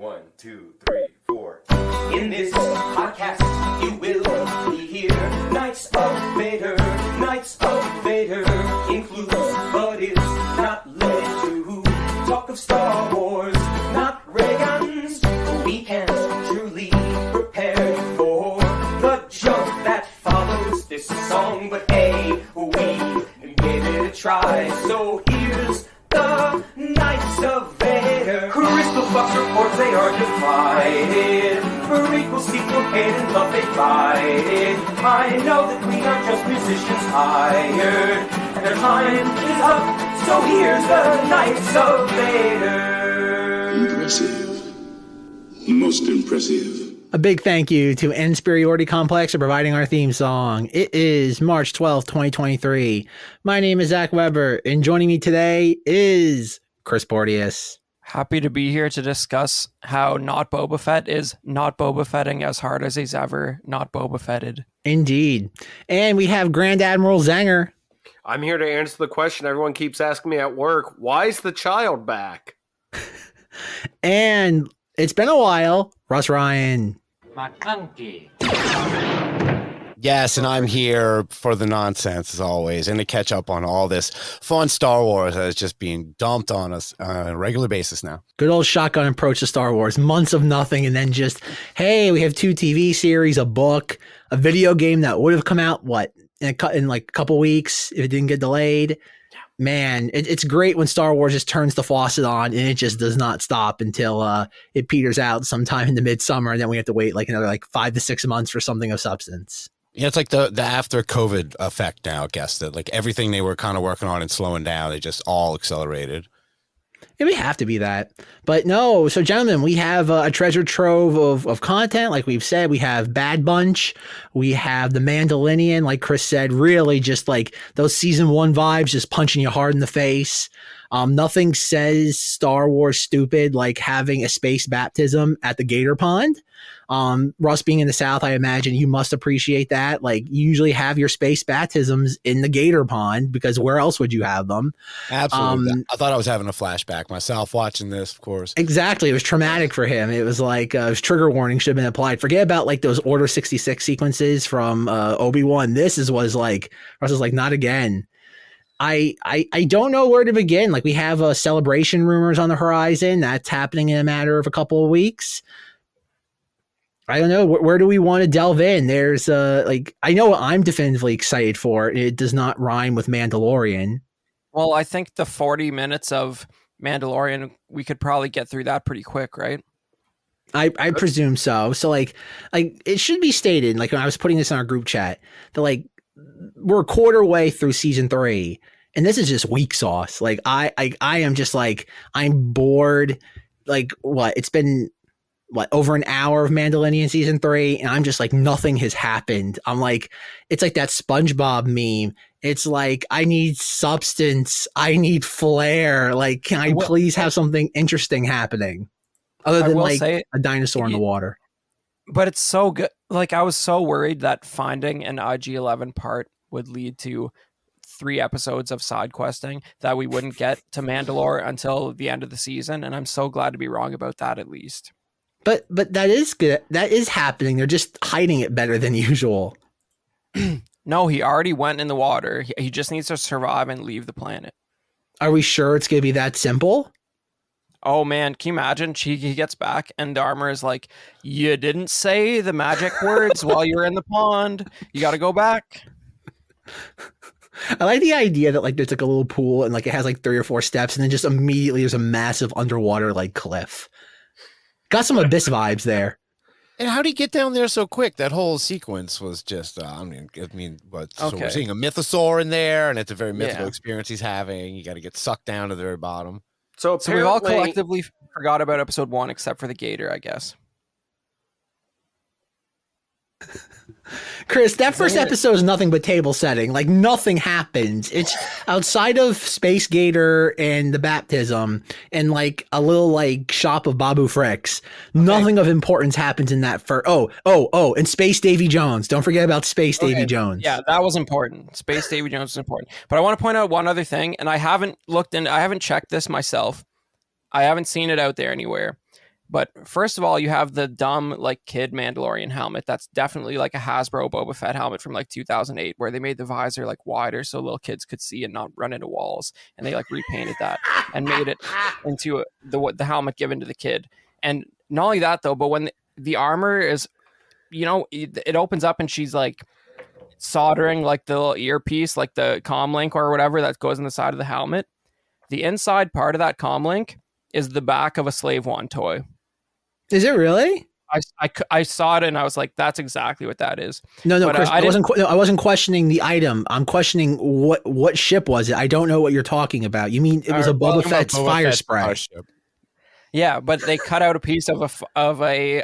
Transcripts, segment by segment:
1, 2, 3, 4. In this podcast, you will be here. Knights of Vader, Knights of Vader includes, but is not limited to, talk of Star Wars, not ray guns. We can't truly prepare for the joke that follows this song, but hey, we gave it a try. So here's the Knights of Vader. Crystal Fox reports they are divided. Prequel, sequel, hate and love they fight. I know that we are just musicians hired, and their time is up. So here's the Knights of Vader. Impressive. Most impressive. A big thank you to An Inspiriority Complex for providing our theme song. It is March 12th, 2023. My name is Zach Weber, and joining me today is Chris Porteous. Happy to be here to discuss how not Boba Fett is not Boba Fetting as hard as he's ever not Boba Fetted. Indeed. And we have Grand Admiral Zenger. I'm here to answer the question everyone keeps asking me at work. Why is the child back? And it's been a while, Russ Ryan. McClunky. Yes, and I'm here for the nonsense, as always, and to catch up on all this fun Star Wars that is just being dumped on us on a regular basis now. Good old shotgun approach to Star Wars. Months of nothing, and then just, hey, we have 2 TV series, a book, a video game that would have come out, in like a couple weeks if it didn't get delayed. Man, it's great when Star Wars just turns the faucet on and it just does not stop until it peters out sometime in the midsummer, and then we have to wait another 5 to 6 months for something of substance. Yeah, it's like the after COVID effect now, I guess, that everything they were kind of working on and slowing down, they just all accelerated. It would have to be that. But no, so gentlemen, we have a treasure trove of content. Like we've said, we have Bad Bunch. We have The Mandalorian, like Chris said, really just those season 1 vibes, just punching you hard in the face. Nothing says Star Wars stupid like having a space baptism at the Gator Pond. Russ being in the South, I imagine you must appreciate that. You usually have your space baptisms in the Gator Pond because where else would you have them? Absolutely. I thought I was having a flashback myself watching this, of course. Exactly. It was traumatic for him. It was it was trigger warning should have been applied. Forget about those Order 66 sequences from Obi-Wan. This was Russ was not again. I don't know where to begin. We have celebration rumors on the horizon. That's happening in a matter of a couple of weeks. I don't know. Where do we want to delve in? There's I know what I'm definitively excited for. It does not rhyme with Mandalorian. Well, I think the 40 minutes of Mandalorian, we could probably get through that pretty quick, right? I presume so. So it should be stated, when I was putting this in our group chat, that we're a quarter way through season 3, and this is just weak sauce. I am just I'm bored. It's been over an hour of Mandalorian season 3, and I'm just nothing has happened. I'm it's like that SpongeBob meme. It's I need substance. I need flair. Can I please have something interesting happening other than a dinosaur in the water? But it's so good. I was so worried that finding an IG-11 part would lead to 3 episodes of side questing that we wouldn't get to Mandalore until the end of the season. And I'm so glad to be wrong about that, at least. But that is good. That is happening. They're just hiding it better than usual. No, he already went in the water. He just needs to survive and leave the planet. Are we sure it's going to be that simple? Oh man, can you imagine? He gets back and the armor is you didn't say the magic words while you were in the pond. You got to go back. I like the idea that there's a little pool and it has 3 or 4 steps, and then just immediately there's a massive underwater cliff. Got some Abyss vibes there. And how did he get down there so quick? That whole sequence was just, So we're seeing a mythosaur in there, and it's a very mythical experience he's having. You got to get sucked down to the very bottom. So we've all collectively forgot about episode 1 except for the Gator, I guess. Chris, that first episode is nothing but table setting. Nothing happens. It's outside of Space Gator and the baptism and a little shop of Babu Fricks. Okay. Nothing of importance happens in that first. And Space Davy Jones. Don't forget about Space Davy Jones. Yeah, that was important. Space Davy Jones was important. But I want to point out one other thing, and I haven't checked this myself. I haven't seen it out there anywhere. But first of all, you have the dumb like kid Mandalorian helmet. That's definitely like a Hasbro Boba Fett helmet from like 2008, where they made the visor like wider so little kids could see and not run into walls. And they like repainted that and made it into the helmet given to the kid. And not only that though, but when the armor is, it opens up and she's like soldering like the little earpiece, like the comm link or whatever that goes in the side of the helmet. The inside part of that comm link is the back of a Slave One toy. Is it really? I saw it and I was like, that's exactly what that is. No, but, Chris, I wasn't questioning the item. I'm questioning what ship was it? I don't know what you're talking about. You mean it was a Boba Fett's fire spray? Yeah, but they cut out a piece of a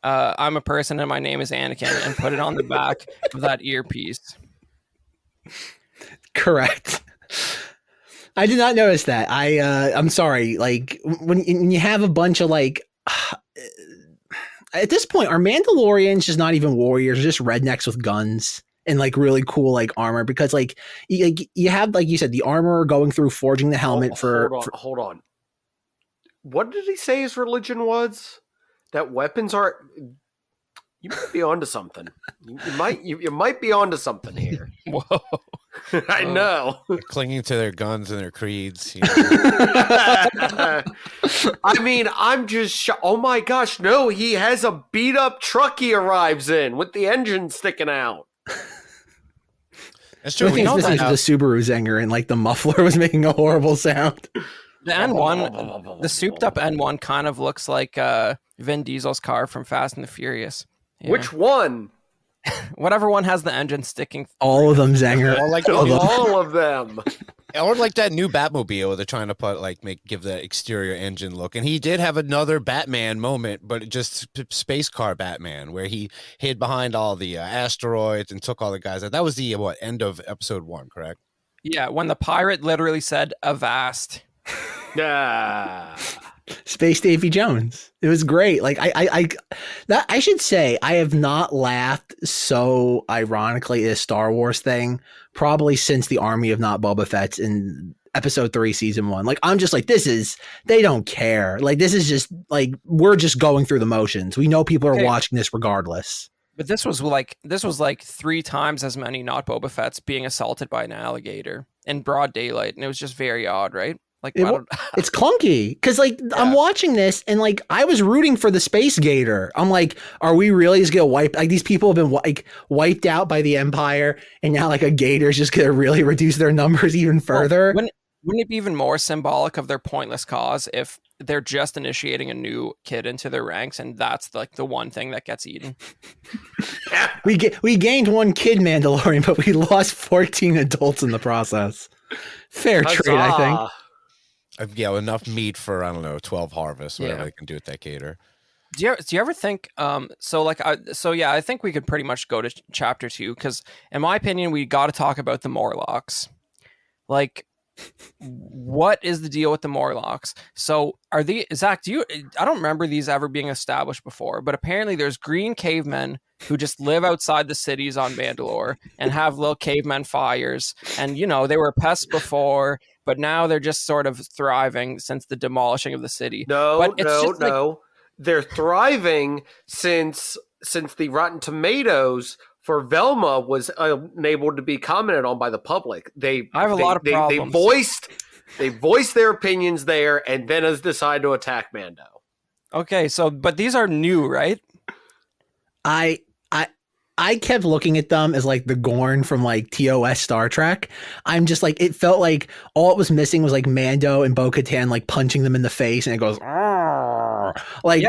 I'm a person and my name is Anakin and put it on the back of that earpiece. Correct. I did not notice that. I'm sorry. Like when you have a bunch of like, at this point, are Mandalorians just not even warriors, just rednecks with guns and like really cool like armor? Because like you have, like you said, the armor going through forging the helmet Hold on. What did he say his religion was? That weapons are. You might be onto something. You might be onto something here. Whoa. I know. Clinging to their guns and their creeds. I mean, I'm just oh my gosh, no, he has a beat up truck he arrives in with the engine sticking out. That's true. I think it's missing the Subaru Zenger and like the muffler was making a horrible sound. The N1, the souped up N1 kind of looks like Vin Diesel's car from Fast and the Furious. Yeah. Which one? Whatever one has the engine sticking. All of them, Zenger. All of them. Or like that new Batmobile they're trying to put give the exterior engine look. And he did have another Batman moment, but just space car Batman, where he hid behind all the asteroids and took all the guys out. That was the end of episode 1, correct? Yeah, when the pirate literally said Avast. Yeah. Space Davy Jones. It was great. Like I should say I have not laughed so ironically at a Star Wars thing probably since the Army of Not Boba Fett's in episode 3, season 1. Like I'm just like, they don't care. Like this is just like we're just going through the motions. We know people are watching this regardless. But this was like 3 times as many Not Boba Fett's being assaulted by an alligator in broad daylight, and it was just very odd, right? Like it's clunky because like I'm watching this and like I was rooting for the space gator. I'm like, are we really just gonna wipe? Like these people have been like wiped out by the Empire, and now like a gator is just gonna really reduce their numbers even further. Wouldn't it be even more symbolic of their pointless cause if they're just initiating a new kid into their ranks, and that's like the one thing that gets eaten? We gained 1 kid Mandalorian, but we lost 14 adults in the process. Fair trade, I think. Yeah, enough meat for, I don't know, 12 harvests, whatever they can do with that gator. Do you ever think, I think we could pretty much go to chapter 2, because in my opinion, we got to talk about the Morlocks. Like, what is the deal with the Morlocks? So Zach, I don't remember these ever being established before, but apparently there's green cavemen who just live outside the cities on Mandalore and have little cavemen fires. And, they were pests before, but now they're just sort of thriving since the demolishing of the city. No. They're thriving since the Rotten Tomatoes for Velma was unable to be commented on by the public. I have a lot of problems. They voiced their opinions there, and then has decided to attack Mando. Okay, but these are new, right? I kept looking at them as like the Gorn from like TOS Star Trek. I'm just like, it felt like all it was missing was like Mando and Bo-Katan like punching them in the face, and it goes, argh. Like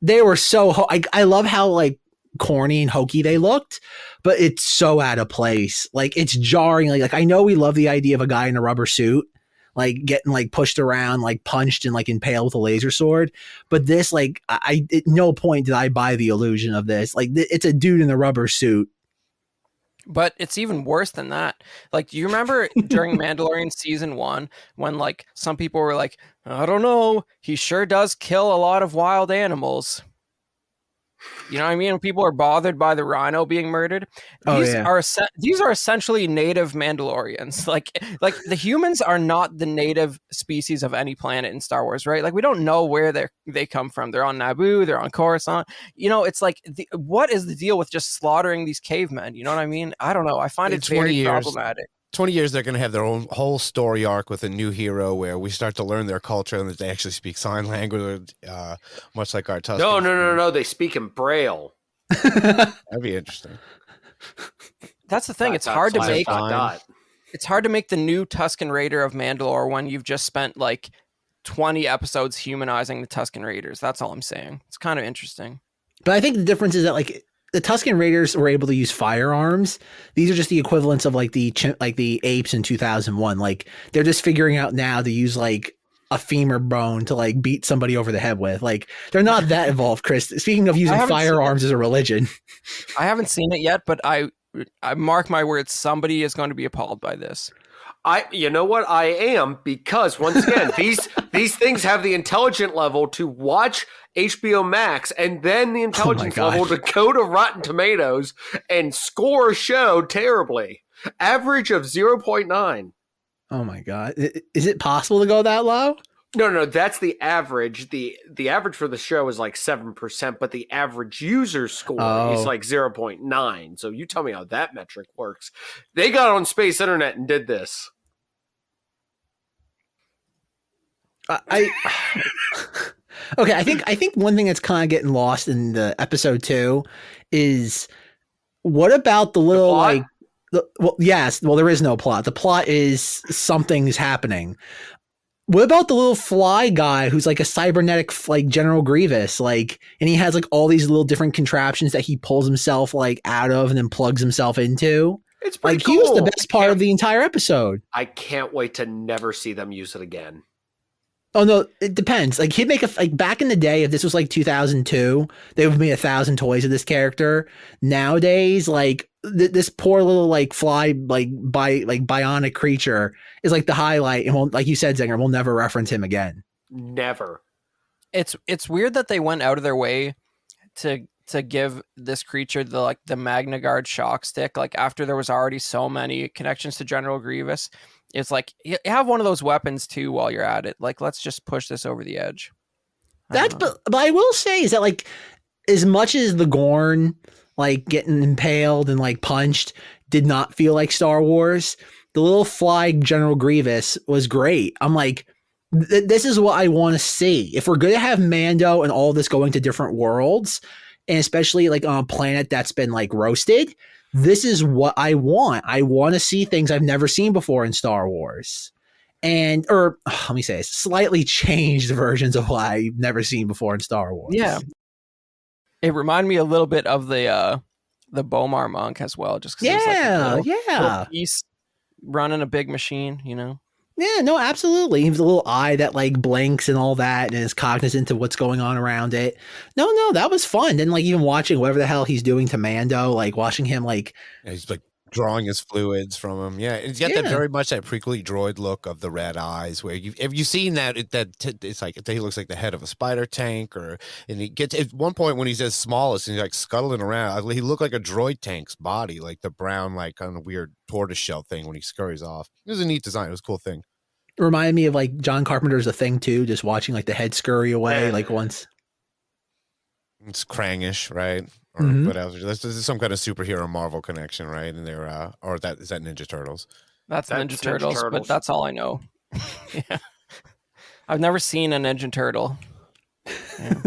they were so. I love how like corny and hokey they looked, but it's so out of place. Like it's jarring. Like I know we love the idea of a guy in a rubber suit like getting like pushed around, like punched and like impaled with a laser sword. But this, like, I at no point did I buy the illusion of this. Like it's a dude in a rubber suit. But it's even worse than that. Like, do you remember during Mandalorian season 1 when like some people were like, I don't know, he sure does kill a lot of wild animals. You know what I mean? People are bothered by the rhino being murdered. These are essentially native Mandalorians. Like the humans are not the native species of any planet in Star Wars, right? Like we don't know where they come from. They're on Naboo, they're on Coruscant. You know, it's like what is the deal with just slaughtering these cavemen? You know what I mean? I don't know. I find it very problematic. 20 years, they're going to have their own whole story arc with a new hero where we start to learn their culture and that they actually speak sign language, much like our Tusken. No. They speak in Braille. That'd be interesting. That's the thing. It's hard to make. It's hard to make the new Tusken Raider of Mandalore when you've just spent like 20 episodes humanizing the Tusken Raiders. That's all I'm saying. It's kind of interesting. But I think the difference is that like the Tusken Raiders were able to use firearms. These are just the equivalents of like the apes in 2001. Like they're just figuring out now to use like a femur bone to like beat somebody over the head with. Like they're not that evolved, Chris. Speaking of using firearms as a religion. I haven't seen it yet, but I mark my words, somebody is going to be appalled by this. You know what? I am, because once again, these things have the intelligent level to watch HBO Max and then the intelligence level to go to Rotten Tomatoes and score a show terribly. Average of 0.9. Oh my God. Is it possible to go that low? No, that's the average. The average for the show is like 7%, but the average user score is like 0.9. So you tell me how that metric works. They got on Space Internet and did this. Okay, I think one thing that's kind of getting lost in the episode 2 is what about the little like there is no plot. The plot is something's happening. What about the little fly guy who's like a cybernetic like General Grievous, like, and he has like all these little different contraptions that he pulls himself like out of and then plugs himself into? It's pretty like cool. He was the best part of the entire episode. I can't wait to never see them use it again. Oh no, it depends. Like he'd make like back in the day, if this was like 2002, they would make 1,000 toys of this character. Nowadays, like this poor little like fly bionic creature is like the highlight, and we'll, like you said, Zenger, we'll never reference him again. Never. It's weird that they went out of their way to give this creature the Magna Guard shock stick, like after there was already so many connections to General Grievous. It's like you have one of those weapons too while you're at it. Like, let's just push this over the edge. But I will say is that like as much as the Gorn like getting impaled and like punched did not feel like Star Wars, the little fly General Grievous was great. I'm like, this is what I want to see. If we're going to have Mando and all this going to different worlds, and especially like on a planet that's been like roasted, this is what I want. I want to see things I've never seen before in Star Wars. Let me say, slightly changed versions of what I've never seen before in Star Wars. Yeah. It reminded me a little bit of the Bomar monk as well, just because little piece running a big machine, you know? Yeah, no, absolutely. He has a little eye that like blinks and all that and is cognizant of what's going on around it. No, that was fun. And like even watching whatever the hell he's doing to Mando, like watching him like... Yeah, he's like drawing his fluids from him. Yeah, it's got that very much that prickly droid look of the red eyes where have you seen that it's like he looks like the head of a spider tank, and he gets at one point when he's as smallest and he's like scuttling around, he looked like a droid tank's body, like the brown like kind of weird tortoiseshell thing when he scurries off. It was a neat design. It was a cool thing. It reminded me of like John Carpenter's A Thing too, just watching like the head scurry away like once. It's Krangish, right? Or what else? This is some kind of superhero Marvel connection, right? And they're is that Ninja Turtles? That's Ninja Turtles, but that's all I know. Yeah. I've never seen a Ninja Turtle. Yeah.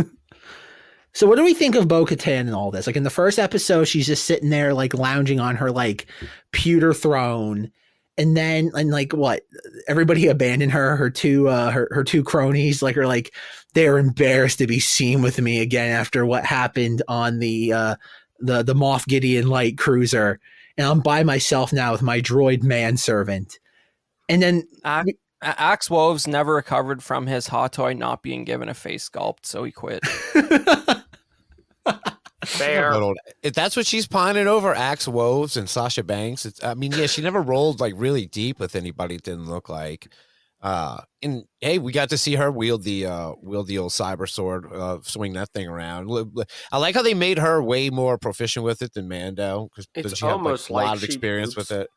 So what do we think of Bo-Katan and all this? Like in the first episode, she's just sitting there like lounging on her like pewter throne. And then, and like what? Everybody abandoned her. Her two cronies like are like they're embarrassed to be seen with me again after what happened on the Moff Gideon light cruiser, and I'm by myself now with my droid manservant. And then Axe Woves never recovered from his hot toy not being given a face sculpt, so he quit. Fair. If that's what she's pining over, Axe Woves and Sasha Banks. She never rolled like really deep with anybody. It didn't look like. And hey, we got to see her wield the old cyber sword, swing that thing around. I like how they made her way more proficient with it than Mando, because she has a lot of experience with it.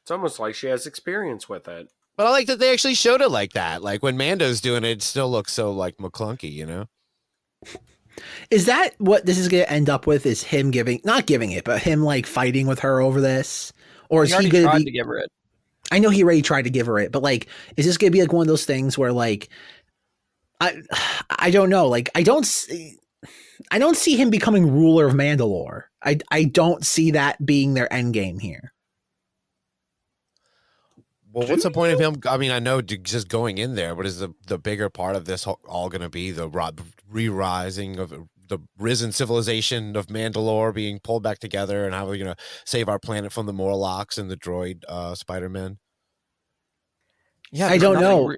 It's almost like she has experience with it. But I like that they actually showed it like that. Like when Mando's doing it, it still looks so like McClunky, you know? Is that what this is going to end up with? Is him not giving it, but him like fighting with her over this? Or is he going to give her it? I know he already tried to give her it, but like, is this going to be like one of those things where like, I don't know. Like, I don't see him becoming ruler of Mandalore. I don't see that being their end game here. Well, what's the point of him? I mean, I know just going in there, but is the bigger part of this all going to be the re-rising of the risen civilization of Mandalore being pulled back together, and how we're going to save our planet from the Morlocks and the droid Spider-Man? Yeah, I don't know.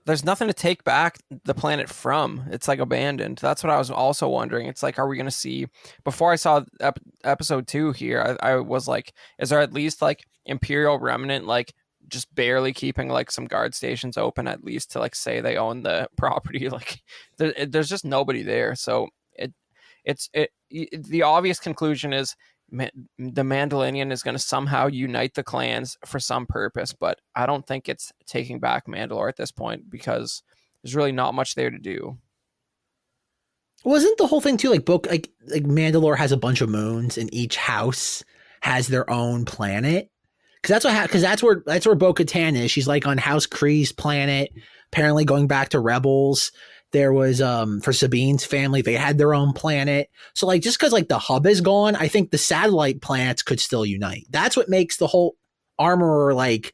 There's nothing to take back the planet from. It's like abandoned. That's what I was also wondering. It's like, are we going to see, before I saw episode 2 here, I was like, is there at least like Imperial remnant, like just barely keeping like some guard stations open, at least to like say they own the property? Like there's just nobody there. So the obvious conclusion is the Mandalorian is going to somehow unite the clans for some purpose, but I don't think it's taking back Mandalore at this point, because there's really not much there to do. Wasn't the whole thing too like Mandalore has a bunch of moons and each house has their own planet? Because that's where Bo-Katan is. She's like on House Kree's planet, apparently going back to Rebels. There was for Sabine's family, they had their own planet. So like, just because like the hub is gone, I think the satellite planets could still unite. That's what makes the whole Armorer like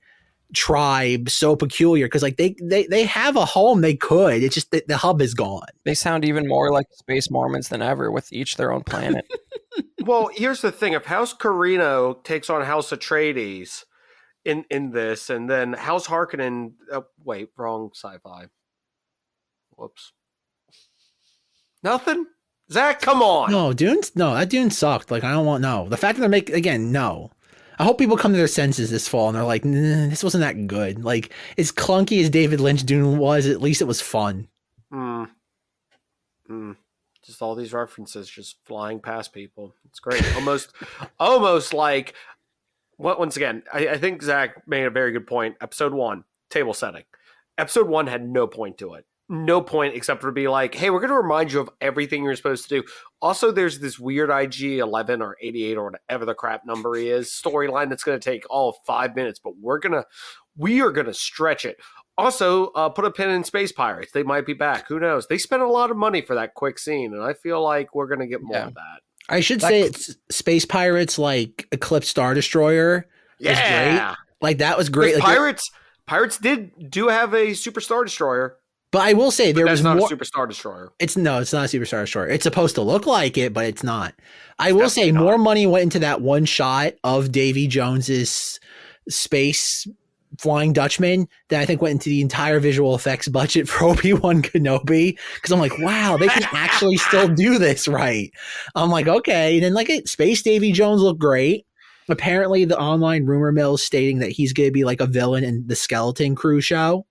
tribe so peculiar, because like they have a home. They could. It's just that the hub is gone. They sound even more like space Mormons than ever, with each their own planet. Well, here's the thing: if House Carino takes on House Atreides in this, and then House Harkonnen, wait, wrong sci-fi. Whoops. Nothing? Zach, come on. No, that Dune sucked. Like, I don't want, no. The fact that they're making, again, no. I hope people come to their senses this fall and they're like, nah, this wasn't that good. Like, as clunky as David Lynch Dune was, at least it was fun. Just all these references just flying past people. It's great. Almost like, once again, I think Zach made a very good point. Episode 1, table setting. Episode 1 had no point to it. No point except for to be like, hey, we're going to remind you of everything you're supposed to do. Also, there's this weird IG 11 or 88 or whatever the crap number is storyline that's going to take all 5 minutes, but we are going to stretch it. Also, put a pin in Space Pirates. They might be back. Who knows? They spent a lot of money for that quick scene, and I feel like we're going to get more of that. I should say it's Space Pirates like Eclipse Star Destroyer. Yeah. Great. Like, that was great. Like, Pirates do have a Super Star Destroyer. But I will say that's not a Super Star Destroyer. It's not a Super Star Destroyer. It's supposed to look like it, but it's not. I will say more money went into that one shot of Davy Jones's space Flying Dutchman than I think went into the entire visual effects budget for Obi-Wan Kenobi. Because I'm like, wow, they can actually still do this right. I'm like, okay. And then like Space Davy Jones looked great. Apparently the online rumor mill is stating that he's going to be like a villain in the Skeleton Crew show.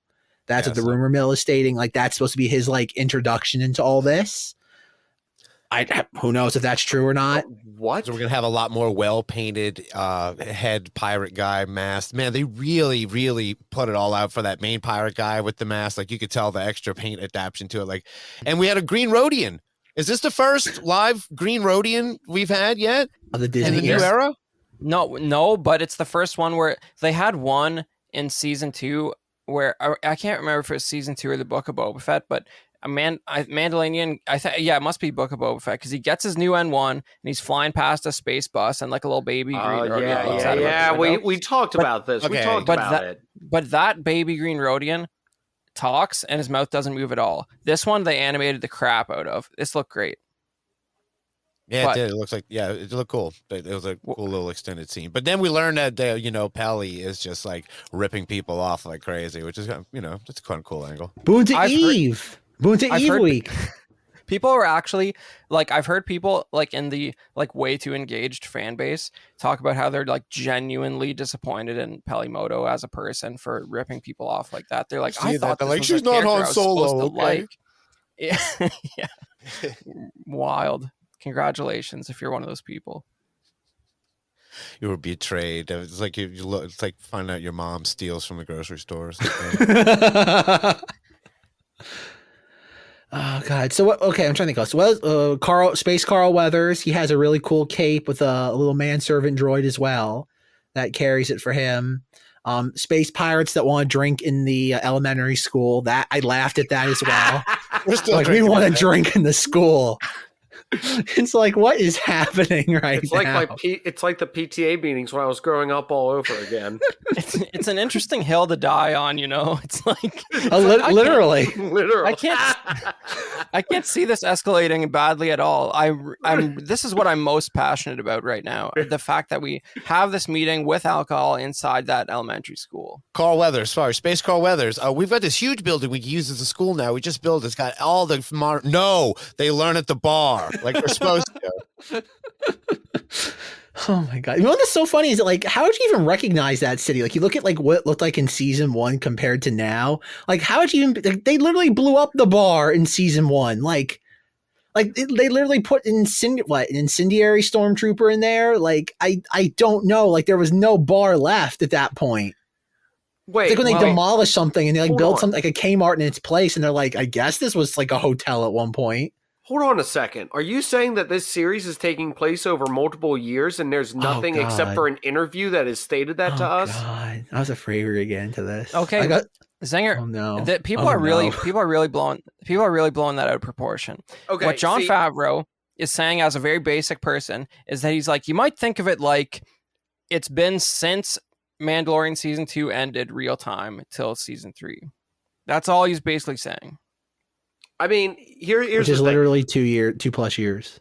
That's what the rumor mill is stating. Like, that's supposed to be his like introduction into all this. Who knows if that's true or not. What? So we're gonna have a lot more well-painted head pirate guy mask. Man, they really, really put it all out for that main pirate guy with the mask. Like, you could tell the extra paint adaptation to it. Like, and we had a Green Rodian. Is this the first live Green Rodian we've had yet? Of the Disney in the new era? No, but it's the first one where they had one in season 2. Where I can't remember if it was season 2 or the Book of Boba Fett, but Mandalorian, it must be Book of Boba Fett, because he gets his new N1 and he's flying past a space bus and like a little baby green. We talked about this. Okay. We talked about it. But that baby green Rodian talks and his mouth doesn't move at all. This one they animated the crap out of. This looked great. Yeah, it did. It looks like, it looked cool. It was a cool little extended scene. But then we learned that, Pelly is just like ripping people off like crazy, which is, that's a kind of cool angle. Boon to Eve week. People are actually like, I've heard people like in the like way too engaged fan base talk about how they're like genuinely disappointed in Pelimoto as a person for ripping people off like that. They're like, I thought this was she's a not character I Han was Solo. supposed to Okay. like. Yeah. Yeah. Wild. Congratulations if you're one of those people. You were betrayed. It's like it's like finding out your mom steals from the grocery store. Oh God! So what? Okay, I'm trying to think. So Carl Weathers. He has a really cool cape with a little manservant droid as well that carries it for him. Space pirates that want to drink in the elementary school. That I laughed at that as well. We're still Like we want to drink in the school. It's like, what is happening right now? It's like the PTA meetings when I was growing up all over again. It's an interesting hill to die on, you know. It's like literally. I can't see this escalating badly at all. This is what I'm most passionate about right now. The fact that we have this meeting with alcohol inside that elementary school. Carl Weathers, sorry, Space Carl Weathers. We've got this huge building we can use as a school now. We just built. It's got all the no. They learn at the bar. Like we're supposed to. Oh my God. You know what's so funny is that, like, how would you even recognize that city? Like, you look at like what it looked like in season 1 compared to now. Like, how would you even, like, they literally blew up the bar in season 1. Like they literally put an incendiary stormtrooper in there. Like, I don't know. Like, there was no bar left at that point. Wait, it's like when they demolish something and they like build something like a Kmart in its place, and they're like, I guess this was like a hotel at one point. Hold on a second. Are you saying that this series is taking place over multiple years and there's nothing except for an interview that has stated that to us? God, I was afraid we were getting into this. Okay, Zenger. Oh no, people are really blowing that out of proportion. Okay, what Jon Favreau is saying as a very basic person is that he's like, you might think of it like it's been since Mandalorian season 2 ended real time till season 3. That's all he's basically saying. I mean, here's which is literally 2+ years.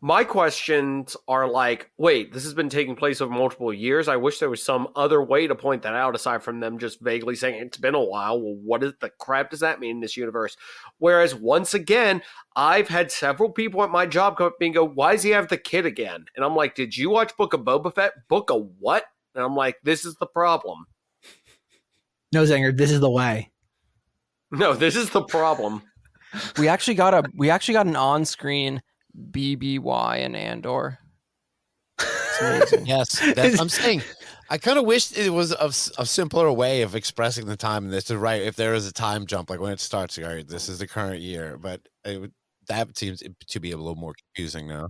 My questions are like, wait, this has been taking place over multiple years. I wish there was some other way to point that out aside from them just vaguely saying it's been a while. Well, what the crap does that mean in this universe? Whereas once again, I've had several people at my job come up and go, why does he have the kid again? And I'm like, did you watch Book of Boba Fett? Book of what? And I'm like, this is the problem. No, Zenger, this is the way. No, this is the problem. We actually got an on-screen BBY in Andor. It's amazing. Yes, I'm saying. I kind of wish it was a simpler way of expressing the time in this. To write if there is a time jump, like when it starts, all right, this is the current year, but that seems to be a little more confusing now.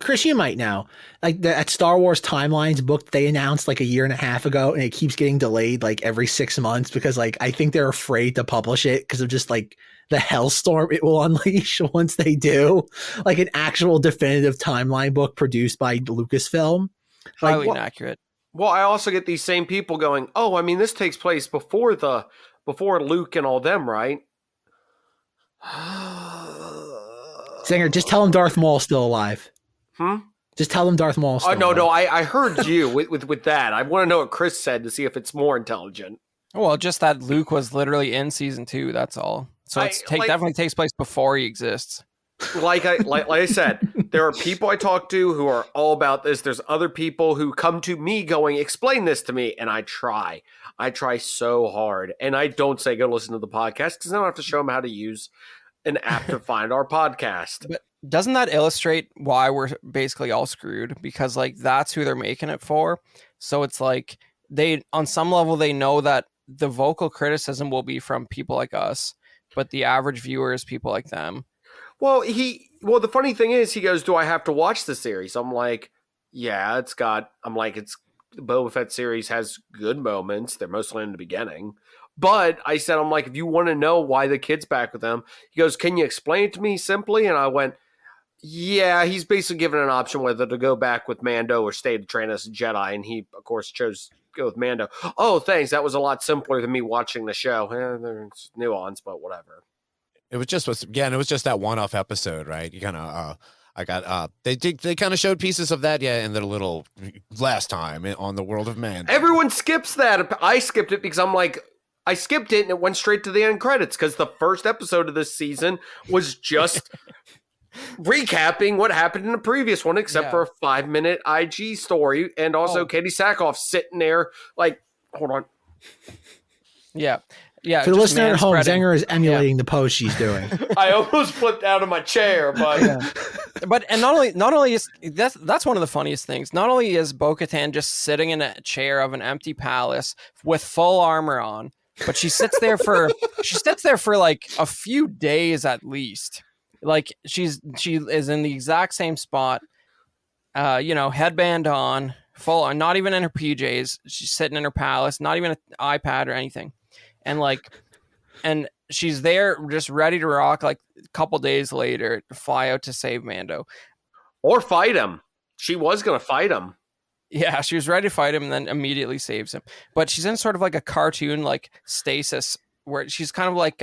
Chris, you might know, like that Star Wars Timelines book they announced like a year and a half ago, and it keeps getting delayed like every 6 months because like I think they're afraid to publish it because of just like the hellstorm it will unleash once they do, like an actual definitive timeline book produced by Lucasfilm. Highly inaccurate. Well, I also get these same people going, oh, I mean, this takes place before Luke and all them, right? Zenger, just tell him Darth Maul's still alive. Just tell him Darth Maul's still alive. No, I heard you with that. I want to know what Chris said to see if it's more intelligent. Well, just that Luke was literally in season 2, that's all. So it definitely takes place before he exists. Like I said, there are people I talk to who are all about this. There's other people who come to me going, explain this to me. And I try so hard. And I don't say go listen to the podcast because I don't have to show them how to use an app to find our podcast. But doesn't that illustrate why we're basically all screwed? Because like that's who they're making it for. So it's like they, on some level, they know that the vocal criticism will be from people like us, but the average viewer is people like them. Well, the funny thing is, he goes, do I have to watch the series? I'm like, yeah, it's the Boba Fett series has good moments. They're mostly in the beginning. But I said, I'm like, if you want to know why the kid's back with them, he goes, can you explain it to me simply? And I went, yeah, he's basically given an option whether to go back with Mando or stay to train as a Jedi. And he, of course, chose to go with Mando. Oh, thanks. That was a lot simpler than me watching the show. There's nuance, but whatever. It was just that one-off episode, right? You kind of, they kind of showed pieces of that, in their little last time on the World of Man. Everyone skips that. I skipped it because I'm like, I skipped it and it went straight to the end credits because the first episode of this season was just recapping what happened in the previous one, except for a 5-minute IG story, and also Katie Sackhoff sitting there like, hold on. Yeah. For the listener at home, Zenger is emulating the pose she's doing. I almost flipped out of my chair, but and not only is that's one of the funniest things. Not only is Bo-Katan just sitting in a chair of an empty palace with full armor on, but she sits there for like a few days at least. Like she is in the exact same spot, headband on, full on, not even in her PJs. She's sitting in her palace, not even an iPad or anything. And she's there just ready to rock like a couple days later to fly out to save Mando. Or fight him. She was going to fight him. Yeah, she was ready to fight him and then immediately saves him. But she's in sort of like a cartoon like stasis where she's kind of like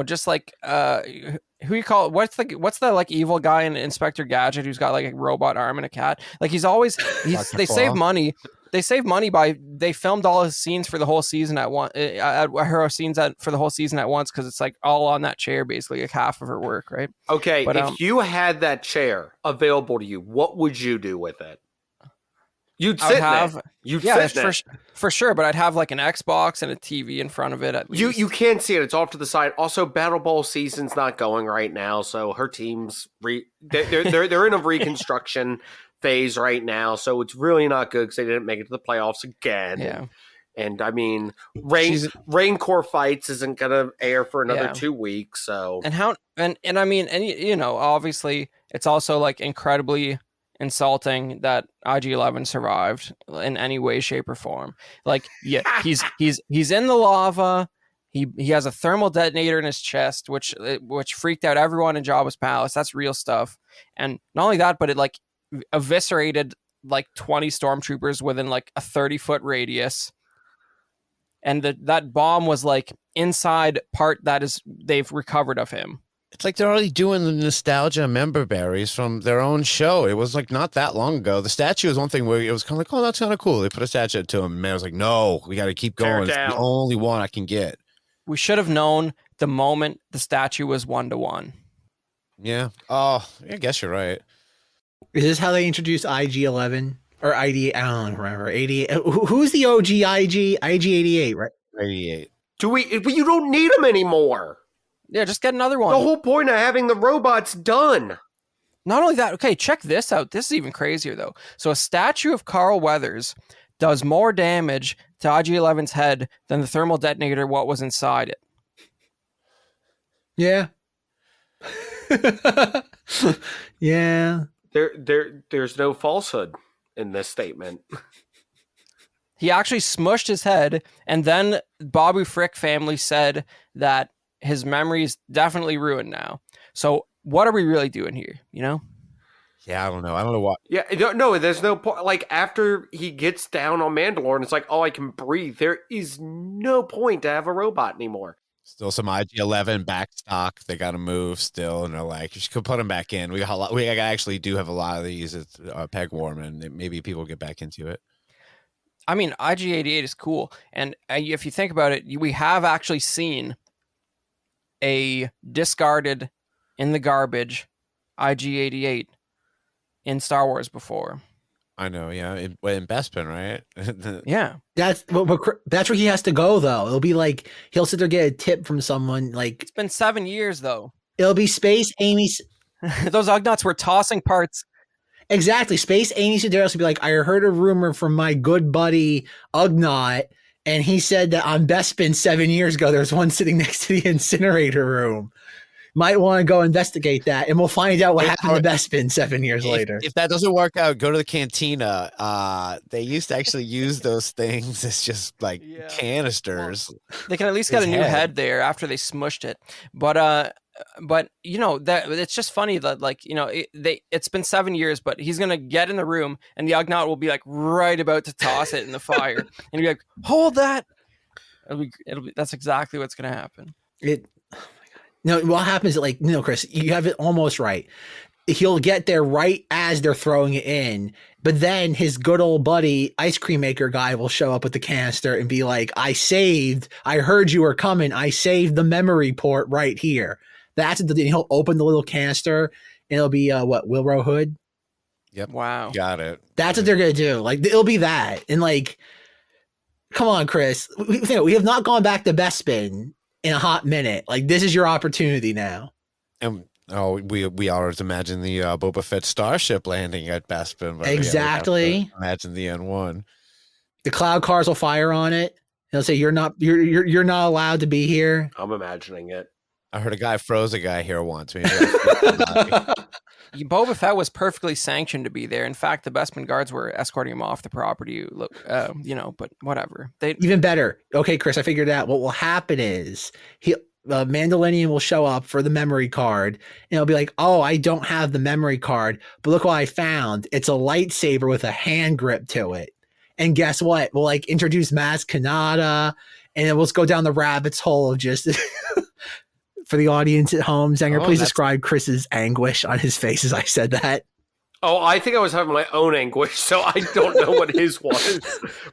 just like who you call it? What's the like evil guy in Inspector Gadget who's got like a robot arm and a cat? Like they save money. They save money they filmed all his scenes for the whole season at once. For the whole season at once because it's like all on that chair, basically like half of her work, right? Okay, but if you had that chair available to you, what would you do with it? You'd sit in it. You'd sit in it. For sure, but I'd have like an Xbox and a TV in front of it at least. You can't see it. It's off to the side. Also, Battle Ball season's not going right now, so her team's they're in a reconstruction phase right now, so it's really not good because they didn't make it to the playoffs again. Yeah. And I mean, Raincore Fights isn't gonna air for another 2 weeks. So obviously it's also like incredibly insulting that IG-11 survived in any way, shape, or form. Like, yeah, he's in the lava. He has a thermal detonator in his chest, which freaked out everyone in Jabba's palace. That's real stuff. And not only that, but it like eviscerated like 20 stormtroopers within like a 30-foot radius. And that bomb was like inside part they've recovered of him. It's like they're already doing the nostalgia member berries from their own show. It was like not that long ago. The statue is one thing where it was kind of like, oh, that's kind of cool. They put a statue to him, and man was like, no, we got to keep going. It's the only one I can get. We should have known the moment the statue was 1-to-1. Yeah. Oh, I guess you're right. Is this how they introduced IG-11 or ID? I don't remember. 88. Who's the OG IG? IG-88, right? 88. But you don't need them anymore. Yeah, just get another one. The whole point of having the robots done. Not only that, okay, check this out. This is even crazier, though. So a statue of Carl Weathers does more damage to IG-11's head than the thermal detonator what was inside it. Yeah. Yeah. There's no falsehood in this statement. He actually smushed his head, and then Babu Frick family said that his memory is definitely ruined now. So what are we really doing here, you know? Yeah, I don't know what. Yeah, no, there's no point. Like, after he gets down on Mandalore and it's like, oh, I can breathe, there is no point to have a robot anymore. Still some IG-11 backstock. They got to move still, and they're like, you should put them back in. We actually do have a lot of these at Peg Warm, and maybe people get back into it. I mean, IG-88 is cool. And if you think about it, we have actually seen a discarded in the garbage IG-88 in Star Wars before. I know, yeah, in Bespin, right? Yeah, that's where he has to go, though. It'll be like he'll sit there get a tip from someone. Like, it's been 7 years, though. It'll be Space Amy. Those Ugnaughts were tossing parts. Exactly, Space Amy Sedaris will be like, I heard a rumor from my good buddy Ugnaught, and he said that on Bespin 7 years ago, there's one sitting next to the incinerator room. Might want to go investigate that, and we'll find out what happened to Bespin 7 years later. If that doesn't work out, go to the cantina. They used to actually use those things as just like canisters. They can at least get a new head there after they smushed it. But you know that it's just funny that, like, you know, it's been 7 years, but he's gonna get in the room and the Ugnaught will be like right about to toss it in the fire, and he'll be like, "Hold that!" It'll be that's exactly what's gonna happen. No, what happens? Like, no, Chris, you have it almost right. he'll get there right as they're throwing it in. But then his good old buddy, ice cream maker guy, will show up with the canister and be like, I heard you were coming. I saved the memory port right here. That's it. He'll open the little canister and it'll be, Wilbur Hood? Yep. Wow. Got it. That's what they're going to do. Like, it'll be that. And like, come on, Chris. We have not gone back to Bespin in a hot minute. Like, this is your opportunity now. And we always imagine the Boba Fett starship landing at Bespin. But exactly. Imagine the N1. The cloud cars will fire on it. They'll say you're not allowed to be here. I'm imagining it. I heard a guy froze a guy here once. Maybe Boba Fett was perfectly sanctioned to be there. In fact, the Bespin guards were escorting him off the property. But whatever. Even better. Okay, Chris, I figured out. What will happen is Mandalorian will show up for the memory card, and he'll be like, "Oh, I don't have the memory card, but look what I found. It's a lightsaber with a hand grip to it." And guess what? We'll like introduce Maz Kanata, and then we'll just go down the rabbit's hole of just. For the audience at home, Zenger, please describe Chris's anguish on his face as I said that. Oh, I think I was having my own anguish, so I don't know what his was.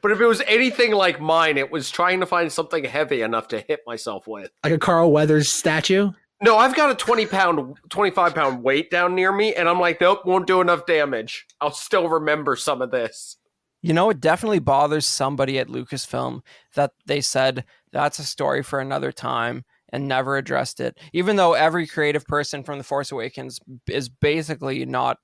But if it was anything like mine, it was trying to find something heavy enough to hit myself with. Like a Carl Weathers statue? No, I've got a 25-pound weight down near me, and I'm like, nope, won't do enough damage. I'll still remember some of this. You know, it definitely bothers somebody at Lucasfilm that they said that's a story for another time and never addressed it, even though every creative person from The Force Awakens is basically not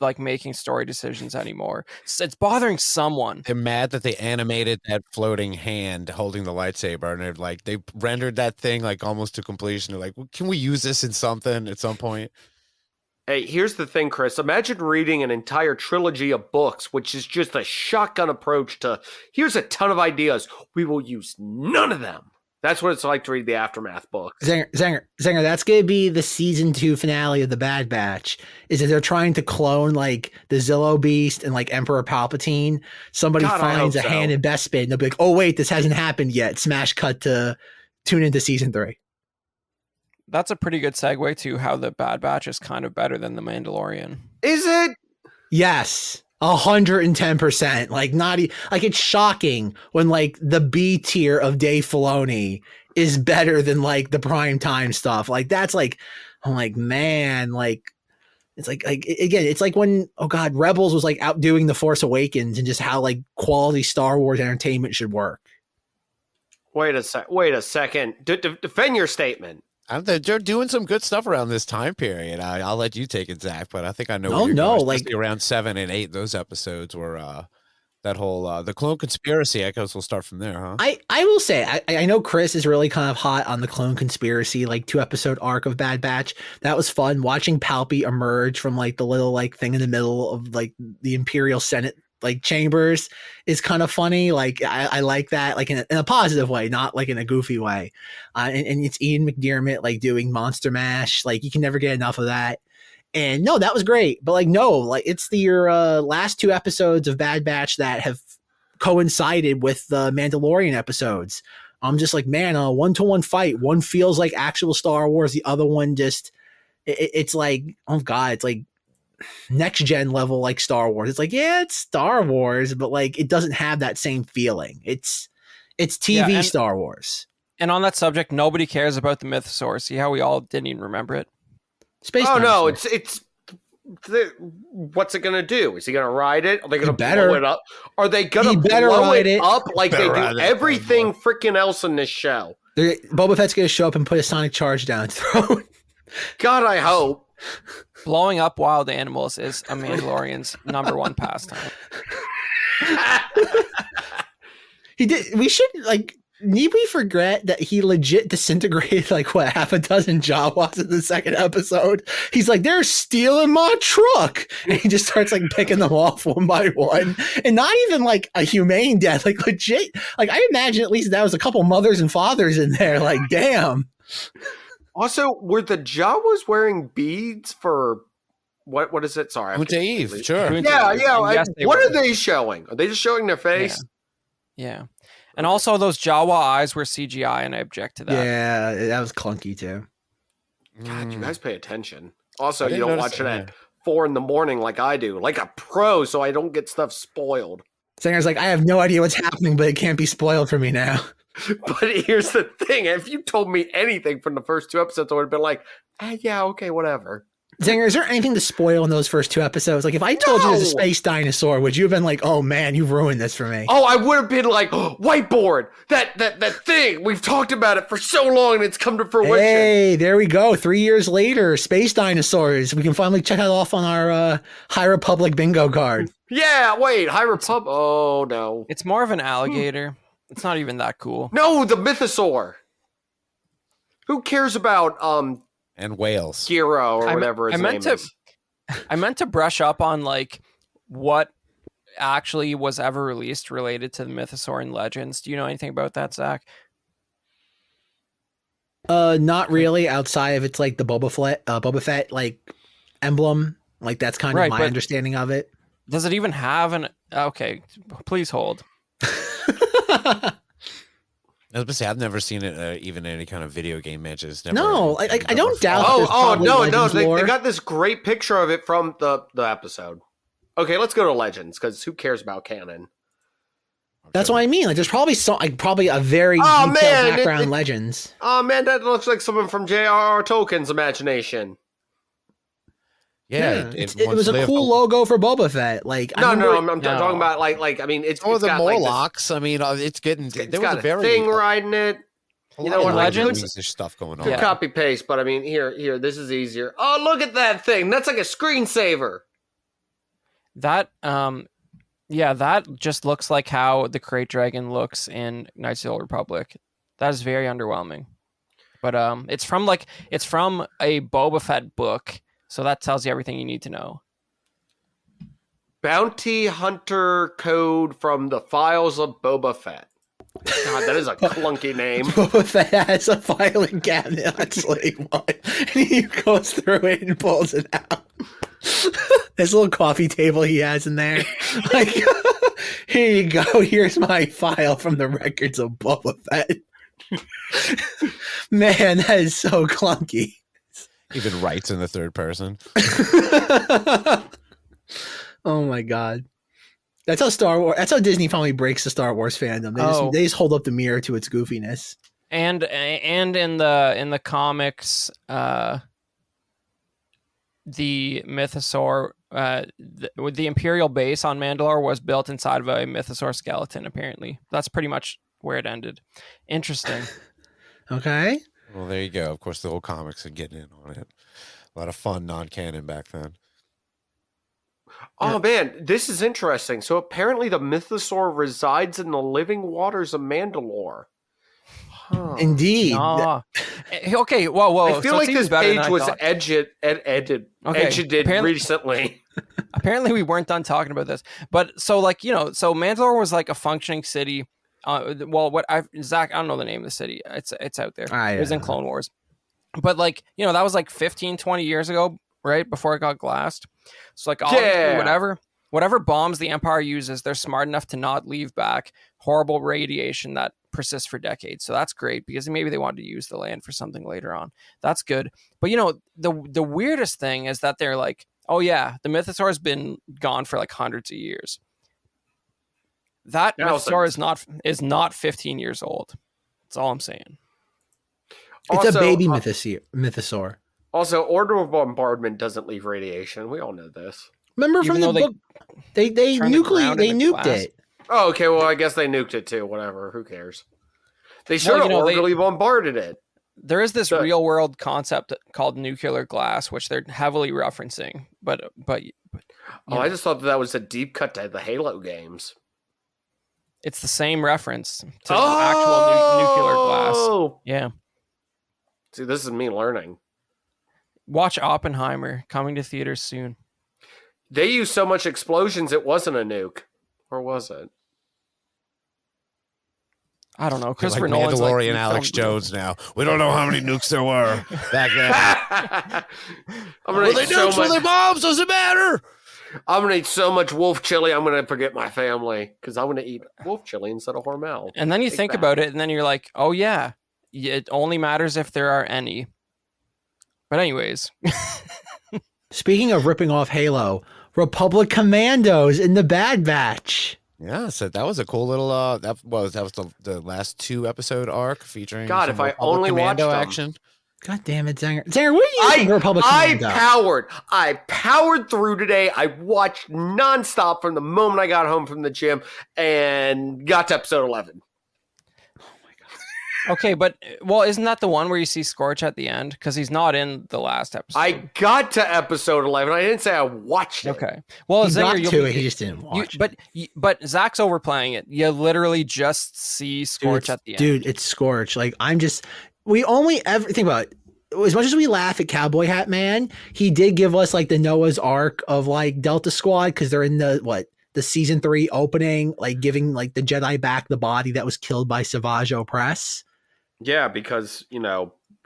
like making story decisions anymore. It's bothering someone. They're mad that they animated that floating hand holding the lightsaber, and they rendered that thing like almost to completion. They're like, well, can we use this in something at some point? Hey, here's the thing, Chris. Imagine reading an entire trilogy of books, which is just a shotgun approach to, here's a ton of ideas. We will use none of them. That's what it's like to read the Aftermath book. Zenger, that's going to be the season 2 finale of The Bad Batch, is that they're trying to clone like the Zillo Beast and like Emperor Palpatine. Somebody finds a hand in Bespin. They'll be like, oh, wait, this hasn't happened yet. Smash cut to tune into season 3. That's a pretty good segue to how The Bad Batch is kind of better than The Mandalorian. Is it? Yes. 110%. Like it's shocking when like the B tier of Dave Filoni is better than like the prime time stuff. Like that's like, I'm like, man, like it's like again, it's like when, oh God, Rebels was like outdoing The Force Awakens and just how like quality Star Wars entertainment should work. Wait a second. Defend your statement. They're doing some good stuff around this time period. I'll let you take it, Zach, but I think I know. Like around 7 and 8, those episodes were that whole the Clone Conspiracy. I guess we'll start from there, huh? I will say I know Chris is really kind of hot on the Clone Conspiracy, like 2-episode arc of Bad Batch. That was fun watching Palpy emerge from like the little like thing in the middle of like the Imperial Senate like chambers is kind of funny. Like I like that, like in a positive way, not like in a goofy way. And it's Ian McDiarmid like doing Monster Mash. Like you can never get enough of that. And no, that was great. But like no, like it's your last 2 episodes of Bad Batch that have coincided with the Mandalorian episodes. I'm just like, man, a 1-to-1 fight. One feels like actual Star Wars. The other one just it's like, oh God, it's like next gen level like Star Wars. It's like, yeah, it's Star Wars, but like it doesn't have that same feeling. It's TV Star Wars. And on that subject, nobody cares about the Mythosaur. See how we all didn't even remember it? Space oh no, it's what's it gonna do? Is he gonna ride it? Are they gonna blow it up? Are they gonna blow it up like they do everything freaking else in this show? Boba Fett's gonna show up and put a sonic charge down his throat. God, I hope. Blowing up wild animals is a Mandalorian's number 1 pastime. We should like. Need we forget that he legit disintegrated like half a dozen Jawas in the 2nd episode? He's like, they're stealing my truck, and he just starts like picking them off one by one, and not even like a humane death, like legit. Like I imagine at least that was a couple mothers and fathers in there. Like damn. Also, were the Jawas wearing beads for what is it? Sorry, Eve, sure. Yeah. What are they showing? Are they just showing their face? Yeah. And also those Jawa eyes were CGI, and I object to that. Yeah, that was clunky too. God, you guys pay attention. Also, you don't watch it at 4 a.m. like I do, like a pro, so I don't get stuff spoiled. Zenger's like, I have no idea what's happening, but it can't be spoiled for me now. But here's the thing. If you told me anything from the first 2 episodes, I would have been like, yeah, okay, whatever. Zenger, is there anything to spoil in those first 2 episodes? Like, if I told you there's a space dinosaur, would you have been like, oh man, you've ruined this for me? Oh, I would have been like, whiteboard, that thing. We've talked about it for so long and it's come to fruition. Hey, there we go. 3 years later, space dinosaurs. We can finally check it off on our High Republic bingo card. Yeah, wait, High Republic. Oh, no. It's more of an alligator. It's not even that cool. No, the mythosaur. Who cares about and whales, Giro or whatever his name is? I meant to brush up on like what actually was ever released related to the mythosaur in Legends. Do you know anything about that, Zach? Not really. Outside of it's like the Boba Fett like emblem. Like that's kind of my understanding of it. Does it even have an? Okay, please hold. I was going to say, I've never seen it even in any kind of video game matches. No, I don't doubt. No. They got this great picture of it from the episode. Okay, let's go to Legends because who cares about canon? That's what I mean. Like, there's probably a very detailed background Legends. Oh man, that looks like someone from J.R.R. Tolkien's imagination. Yeah, it was a cool logo for Boba Fett. Like, I'm talking about like I mean, it's the got Morlocks. I mean, it's getting. It's got a thing riding it. You know what? Legends, there's stuff going on. Copy paste, but I mean, here, this is easier. Oh, look at that thing. That's like a screensaver. That that just looks like how the Krayt Dragon looks in Knights of the Old Republic. That is very underwhelming. But it's from a Boba Fett book. So that tells you everything you need to know. Bounty Hunter code from the files of Boba Fett. God, that is a clunky name. Boba Fett has a filing cabinet on Slave One. And he goes through it and pulls it out. This little coffee table he has in there. Like, here you go. Here's my file from the records of Boba Fett. Man, that is so clunky. Even writes in the third person. Oh my god, that's how Disney finally breaks the Star Wars fandom. They just hold up the mirror to its goofiness. And in the comics, the mythosaur, the Imperial base on Mandalore was built inside of a mythosaur skeleton. Apparently, that's pretty much where it ended. Interesting. Okay. Well, there you go. Of course, the whole comics are getting in on it. A lot of fun non-canon back then. Oh, man, this is interesting. So apparently the mythosaur resides in the living waters of Mandalore. Huh. Indeed. Okay, whoa. I feel like this page was edited recently. Apparently we weren't done talking about this. But so Mandalore was like a functioning city. Zach, I don't know the name of the city. It's out there. It was in Clone Wars. But that was like 15, 20 years ago, right? Before it got glassed. So whatever bombs the Empire uses, they're smart enough to not leave back horrible radiation that persists for decades. So that's great because maybe they wanted to use the land for something later on. That's good. But the weirdest thing is that they're like, oh yeah, the mythosaur has been gone for like hundreds of years. That mythosaur is not 15 years old. That's all I'm saying. It's a baby mythosaur. Also, Order of Bombardment doesn't leave radiation. We all know this. Remember from the book, they nuked it. Oh, okay. Well, I guess they nuked it too. Whatever. Who cares? They should have orderly bombarded it. There is this real world concept called nuclear glass, which they're heavily referencing. But I just thought that was a deep cut to the Halo games. It's the same reference to actual nuclear glass. Yeah. See, this is me learning. Watch Oppenheimer, coming to theaters soon. They used so much explosions, it wasn't a nuke. Or was it? I don't know. Christopher Nolan's Mandalorian and Alex Jones now. We don't know how many nukes there were back then. Were they nukes? Were they bombs? Does it matter? I'm going to eat so much wolf chili, I'm going to forget my family. Because I'm going to eat wolf chili instead of Hormel. And then you think about it, and then you're like, oh yeah, it only matters if there are any. But anyways. Speaking of ripping off Halo, Republic Commandos in the Bad Batch. Yeah, so that was a cool little that was the last 2-episode arc featuring God, some if I Republic only watched Commando them. action. God damn it, Zenger. Zenger, what are you doing for Republic Commando? I powered through today. I watched nonstop from the moment I got home from the gym and got to episode 11. Okay, but isn't that the one where you see Scorch at the end? Because he's not in the last episode. I got to episode 11. I didn't say I watched it. Okay. Well, He Zenger, got to it. He just didn't watch it. But Zach's overplaying it. You literally just see Scorch at the end. Dude, it's Scorch. Like, we only ever think about it. As much as we laugh at Cowboy Hat Man, he did give us like the Noah's Ark of like Delta Squad because they're in the season 3 opening, like giving like the Jedi back the body that was killed by Savage Opress. Yeah, because,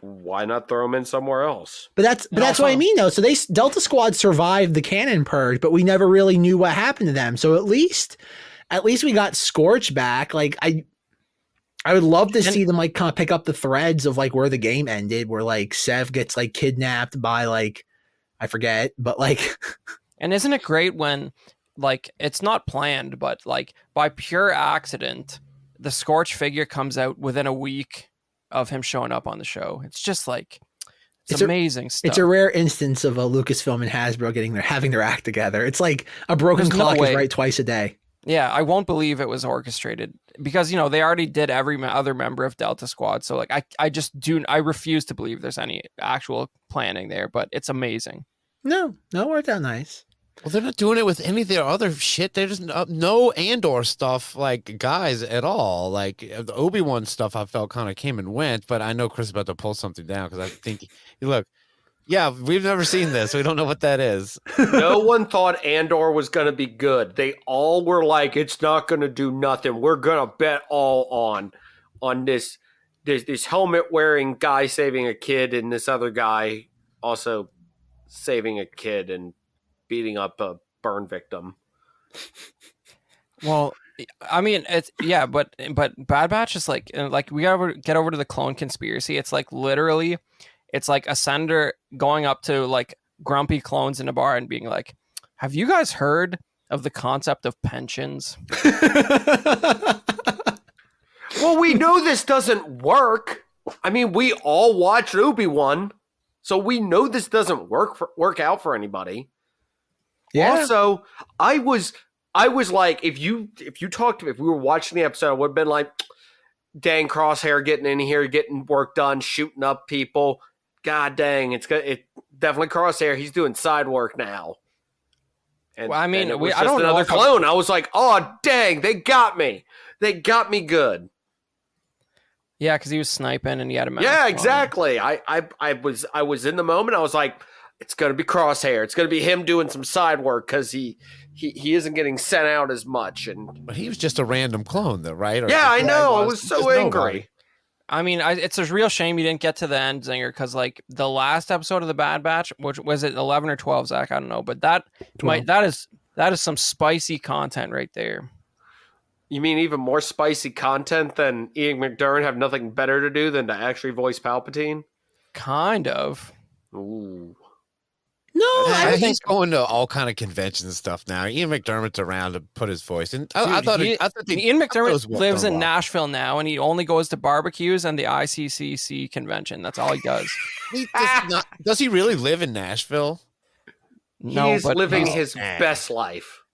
why not throw them in somewhere else? But that's what I mean though. So Delta Squad survived the canon purge, but we never really knew what happened to them. So at least we got Scorch back. Like I would love to see them like kind of pick up the threads of like where the game ended, where like Sev gets like kidnapped by like, I forget, but like. And isn't it great when like it's not planned, but like by pure accident, the Scorch figure comes out within a week of him showing up on the show. It's just like, it's amazing stuff. It's a rare instance of a Lucasfilm and Hasbro having their act together. It's like a broken clock is right twice a day. Yeah, I won't believe it was orchestrated because, they already did every other member of Delta Squad. So like, I refuse to believe there's any actual planning there, but it's amazing. No, it worked out nice. Well, they're not doing it with any of their other shit. They're just no Andor stuff, like, guys, at all. Like, the Obi-Wan stuff I felt kind of came and went, but I know Chris is about to pull something down because I think, look, yeah, we've never seen this. We don't know what that is. No one thought Andor was going to be good. They all were like, it's not going to do nothing. We're going to bet all on this helmet-wearing guy saving a kid and this other guy also saving a kid and beating up a burn victim. Well, I mean, but Bad Batch is like we gotta get over to the clone conspiracy. It's like literally, it's like a senator going up to like grumpy clones in a bar and being like, "Have you guys heard of the concept of pensions?" Well, we know this doesn't work. I mean, we all watched Obi-Wan, so we know this doesn't work out for anybody. Yeah. Also, I was like, if we were watching the episode, I would have been like, dang, Crosshair getting in here, getting work done, shooting up people. God dang, it's definitely Crosshair. He's doing side work now. And well, I mean, it was just another clone. I was like, oh dang, they got me. They got me good. Yeah, because he was sniping and he had a mask. Yeah, exactly. I was in the moment. I was like, it's going to be Crosshair. It's going to be him doing some side work because he isn't getting sent out as much. But he was just a random clone, though, right? Or yeah, I know. I was so angry. Nobody. I mean, it's a real shame you didn't get to the end, Zenger, because like the last episode of the Bad Batch, which was it 11 or 12, Zach? I don't know, but that is some spicy content right there. You mean even more spicy content than Ian McDiarmid have nothing better to do than to actually voice Palpatine? Kind of. Ooh. No, I think he's going to all kind of conventions and stuff now. Ian McDiarmid's around to put his voice in. I thought Ian McDiarmid lives in Nashville now, and he only goes to barbecues and the ICCC convention. That's all he does. Does he really live in Nashville? No, he's living his best life.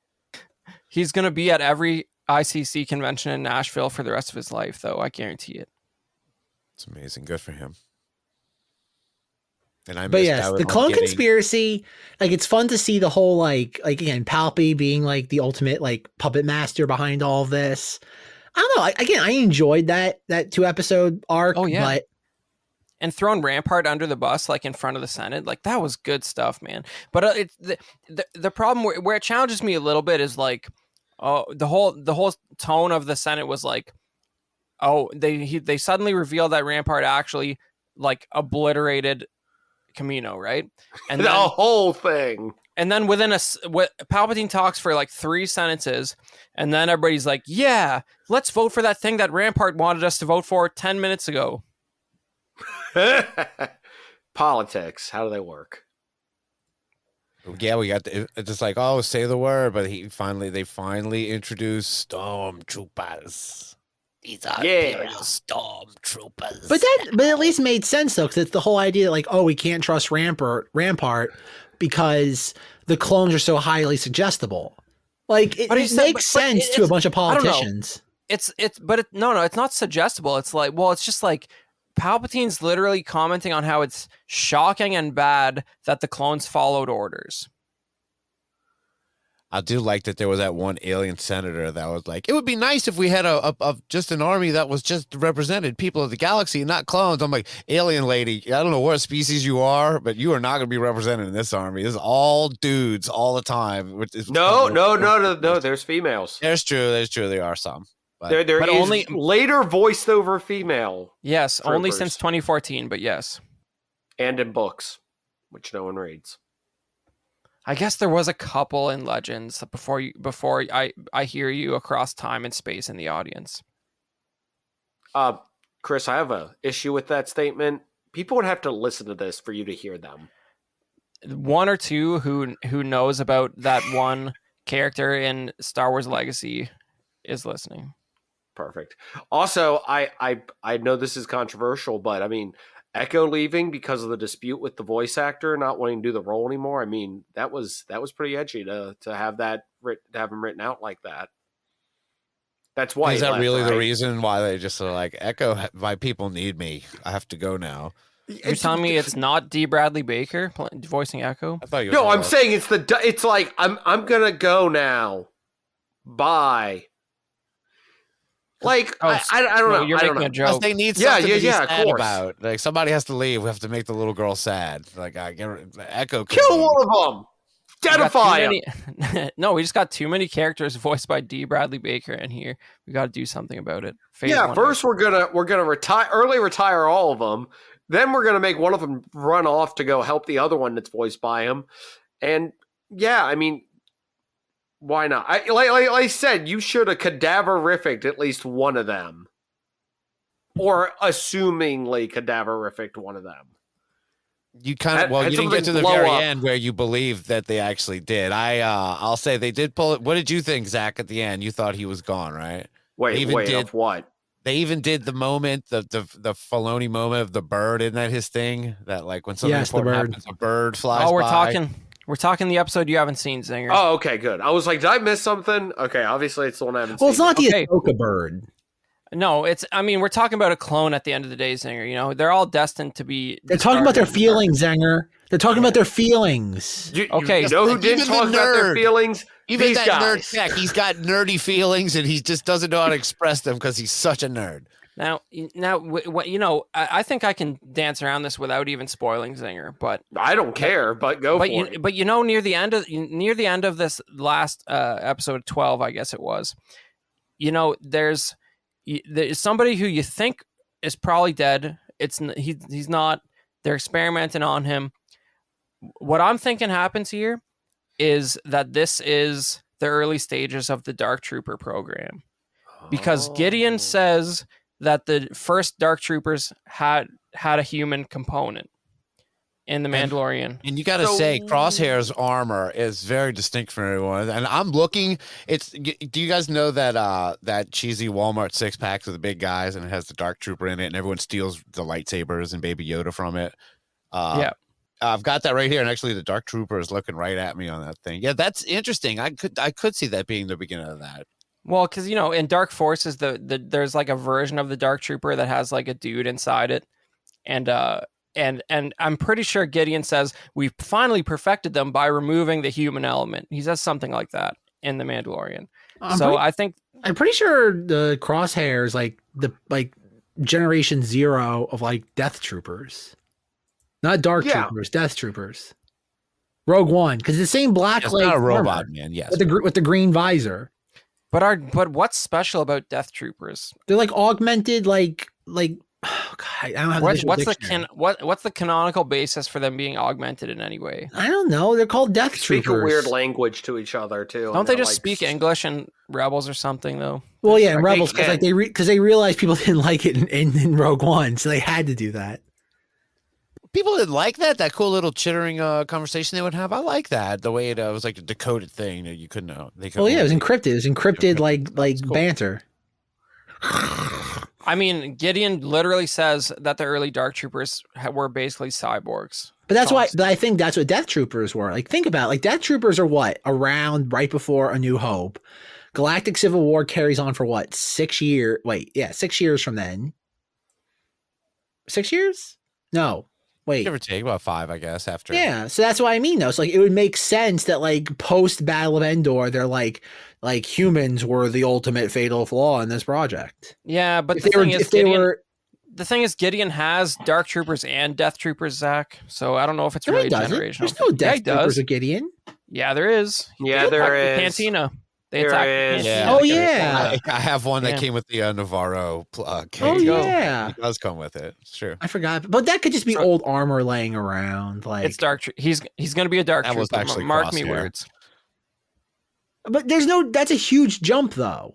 He's going to be at every ICC convention in Nashville for the rest of his life, though. I guarantee it. It's amazing. Good for him. And but yes, the clone conspiracy, like it's fun to see the whole like again, Palpy being like the ultimate like puppet master behind all of this. I don't know. I enjoyed that 2-episode arc. Oh yeah, but... and throwing Rampart under the bus like in front of the Senate, like that was good stuff, man. But it's the problem where it challenges me a little bit is like, the whole tone of the Senate was like, they suddenly revealed that Rampart actually like obliterated Camino, right? And the whole thing. And then Palpatine talks for like 3 sentences, and then everybody's like, "Yeah, let's vote for that thing that Rampart wanted us to vote for 10 minutes ago." Politics, how do they work? Yeah, we got it's just like, oh, say the word, but they finally introduced stormtroopers. These are Imperial stormtroopers. But at least made sense though, because it's the whole idea like, oh, we can't trust Rampart because the clones are so highly suggestible. Like it makes sense to a bunch of politicians. It's not suggestible. It's like, well, it's just like Palpatine's literally commenting on how it's shocking and bad that the clones followed orders. I do like that there was that one alien senator that was like, it would be nice if we had a just an army that was just represented people of the galaxy, not clones. I'm like, alien lady, I don't know what species you are, but you are not going to be represented in this army. This is all dudes all the time. No. There's females. There's true. There are some. But there is only later voiced over female. Yes, troopers. only since 2014, but yes. And in books, which no one reads. I guess there was a couple in Legends before I hear you across time and space in the audience. Chris, I have a issue with that statement. People would have to listen to this for you to hear them. One or two who knows about that one character in Star Wars Legacy is listening. Perfect. Also, I know this is controversial, but I mean, Echo leaving because of the dispute with the voice actor not wanting to do the role anymore. I mean, that was pretty edgy to have him written out like that. That's why. Is that really the reason why they just are like, Echo? My people need me. I have to go now. You're telling me it's not D. Bradley Baker voicing Echo? I thought you. No, I'm saying it's like I'm gonna go now. Bye. Like I don't know. You're making a joke. They need something to be sad of course. about. Like somebody has to leave. We have to make the little girl sad. Like Echo. Kill one of them. Deadify him. No, we just got too many characters voiced by D. Bradley Baker in here. We got to do something about it. First we're gonna retire all of them. Then we're gonna make one of them run off to go help the other one that's voiced by him. And yeah, I mean, why not? Like I said, you should have cadaverificked at least one of them, or assumingly cadaverificked one of them. You kind of you didn't get to the very end where you believe that they actually did. I'll say they did pull it. What did you think, Zach? At the end, you thought he was gone, right? Wait, of what? They even did the moment, the Filoni moment of the bird. Isn't that his thing? That like when something important happens, a bird flies. Oh, we're talking the episode you haven't seen, Zenger. Oh, okay, good. I was like, did I miss something? Okay, obviously it's the one I haven't seen. Well, it's not the Ahsoka bird. No, we're talking about a clone at the end of the day, Zenger. You know, they're all destined to be. They're talking about their feelings, Zenger. They're talking about their feelings. You know who didn't talk about their feelings? Even these that guys. nerd Jack, he's got nerdy feelings and he just doesn't know how to express them because he's such a nerd. Now, I think I can dance around this without even spoiling Zenger, but I don't care. But go for it. But near the end of this last episode 12, I guess it was. There's somebody who you think is probably dead. He's not. They're experimenting on him. What I'm thinking happens here is that this is the early stages of the Dark Trooper program, because Gideon says that the first Dark Troopers had a human component in the Mandalorian. And you got to say, Crosshair's armor is very distinct from everyone. And I'm looking. Do you guys know that cheesy Walmart 6-pack with the big guys and it has the Dark Trooper in it, and everyone steals the lightsabers and Baby Yoda from it? Yeah. I've got that right here, and actually, the Dark Trooper is looking right at me on that thing. Yeah, that's interesting. I could see that being the beginning of that. Well, because in Dark Forces, there's like a version of the Dark Trooper that has like a dude inside it, and I'm pretty sure Gideon says we've finally perfected them by removing the human element. He says something like that in the Mandalorian. I'm pretty sure the Crosshair is like Generation 0 of like Death Troopers. Not Dark Troopers, Death Troopers. Rogue One, because the same black. It's not a robot, man. Yes, with the green visor. But what's special about Death Troopers? They're like augmented, like. Oh God, I don't have what's the canonical basis for them being augmented in any way? I don't know. They're called Death Troopers. Speak a weird language to each other too. Don't they just speak English in Rebels or something though? Well, yeah, in Rebels because they realized people didn't like it in Rogue One, so they had to do that. people didn't like that cool little chittering conversation they would have. I like that, the way it was like a decoded thing that you couldn't know. Well, yeah, it was encrypted. It was encrypted like cool. Banter. I mean, Gideon literally says that the early Dark Troopers were basically cyborgs. But that's why I think that's what Death Troopers were. Like, think about it. Like, Death Troopers are what? Around right before A New Hope. Galactic Civil War carries on for what? 6 years? Wait, yeah, 6 years from then. 6 years? No. Wait. Give or take about 5, I guess, after. Yeah, so that's what I mean, though. So, like, it would make sense that, like, post Battle of Endor, they're like humans were the ultimate fatal flaw in this project. Yeah, but the thing is, Gideon has Dark Troopers and Death Troopers, Zach. So I don't know if it's really generational. There's no Death Troopers with Gideon. Yeah, there is. Yeah, there is. Cantina. They attack the Cantina. Yeah, oh, yeah. I have one that came with the Navarro case. Oh, yeah. It does come with it. It's true. I forgot. But that could just be old armor laying around. Like, it's Dark He's going to be a Dark Trooper. Was actually Mark me words. But that's a huge jump, though.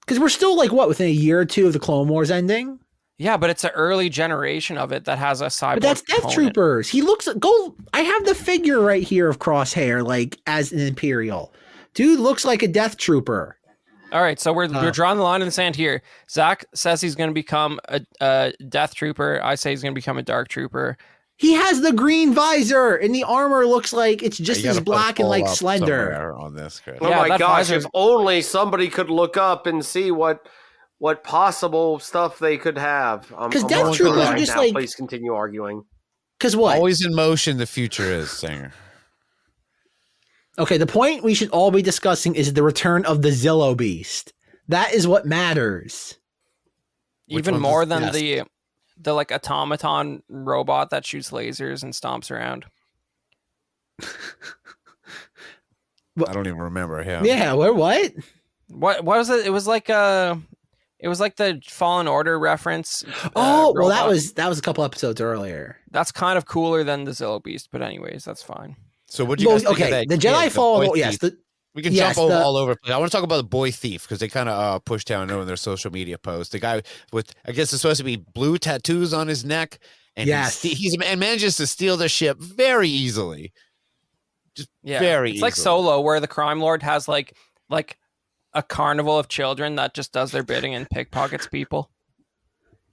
Because we're still, like, what, within a year or two of the Clone Wars ending? Yeah, but it's an early generation of it that has a cyborg. But that's Death Troopers. He looks, I have the figure right here of Crosshair, like, as an Imperial. Dude looks like a Death Trooper. All right, so we're drawing the line in the sand here. Zach says he's going to become a Death Trooper. I say he's going to become a Dark Trooper. He has the green visor, and the armor looks like it's just as black and like slender. On this, Chris. Oh my gosh! If only somebody could look up and see what possible stuff they could have. Because Death Troopers are just like. Please continue arguing. Because what? Always in motion. The future is, Zenger. Okay, the point we should all be discussing is the return of the Zillo Beast. That is what matters. Even more than the like automaton robot that shoots lasers and stomps around. I don't even remember him. Yeah, what? What was it? It was like the Fallen Order reference. Well, that was a couple episodes earlier. That's kind of cooler than the Zillo Beast, but anyways, that's fine. So what do you guys think of that? The Jedi Fallen. Yes, we can jump all over. I want to talk about the boy thief because they kind of pushed down in their social media posts. The guy with, I guess it's supposed to be blue tattoos on his neck, and he manages to steal the ship very easily. Just very easily. It's like Solo, where the crime lord has like a carnival of children that just does their bidding and pickpockets people.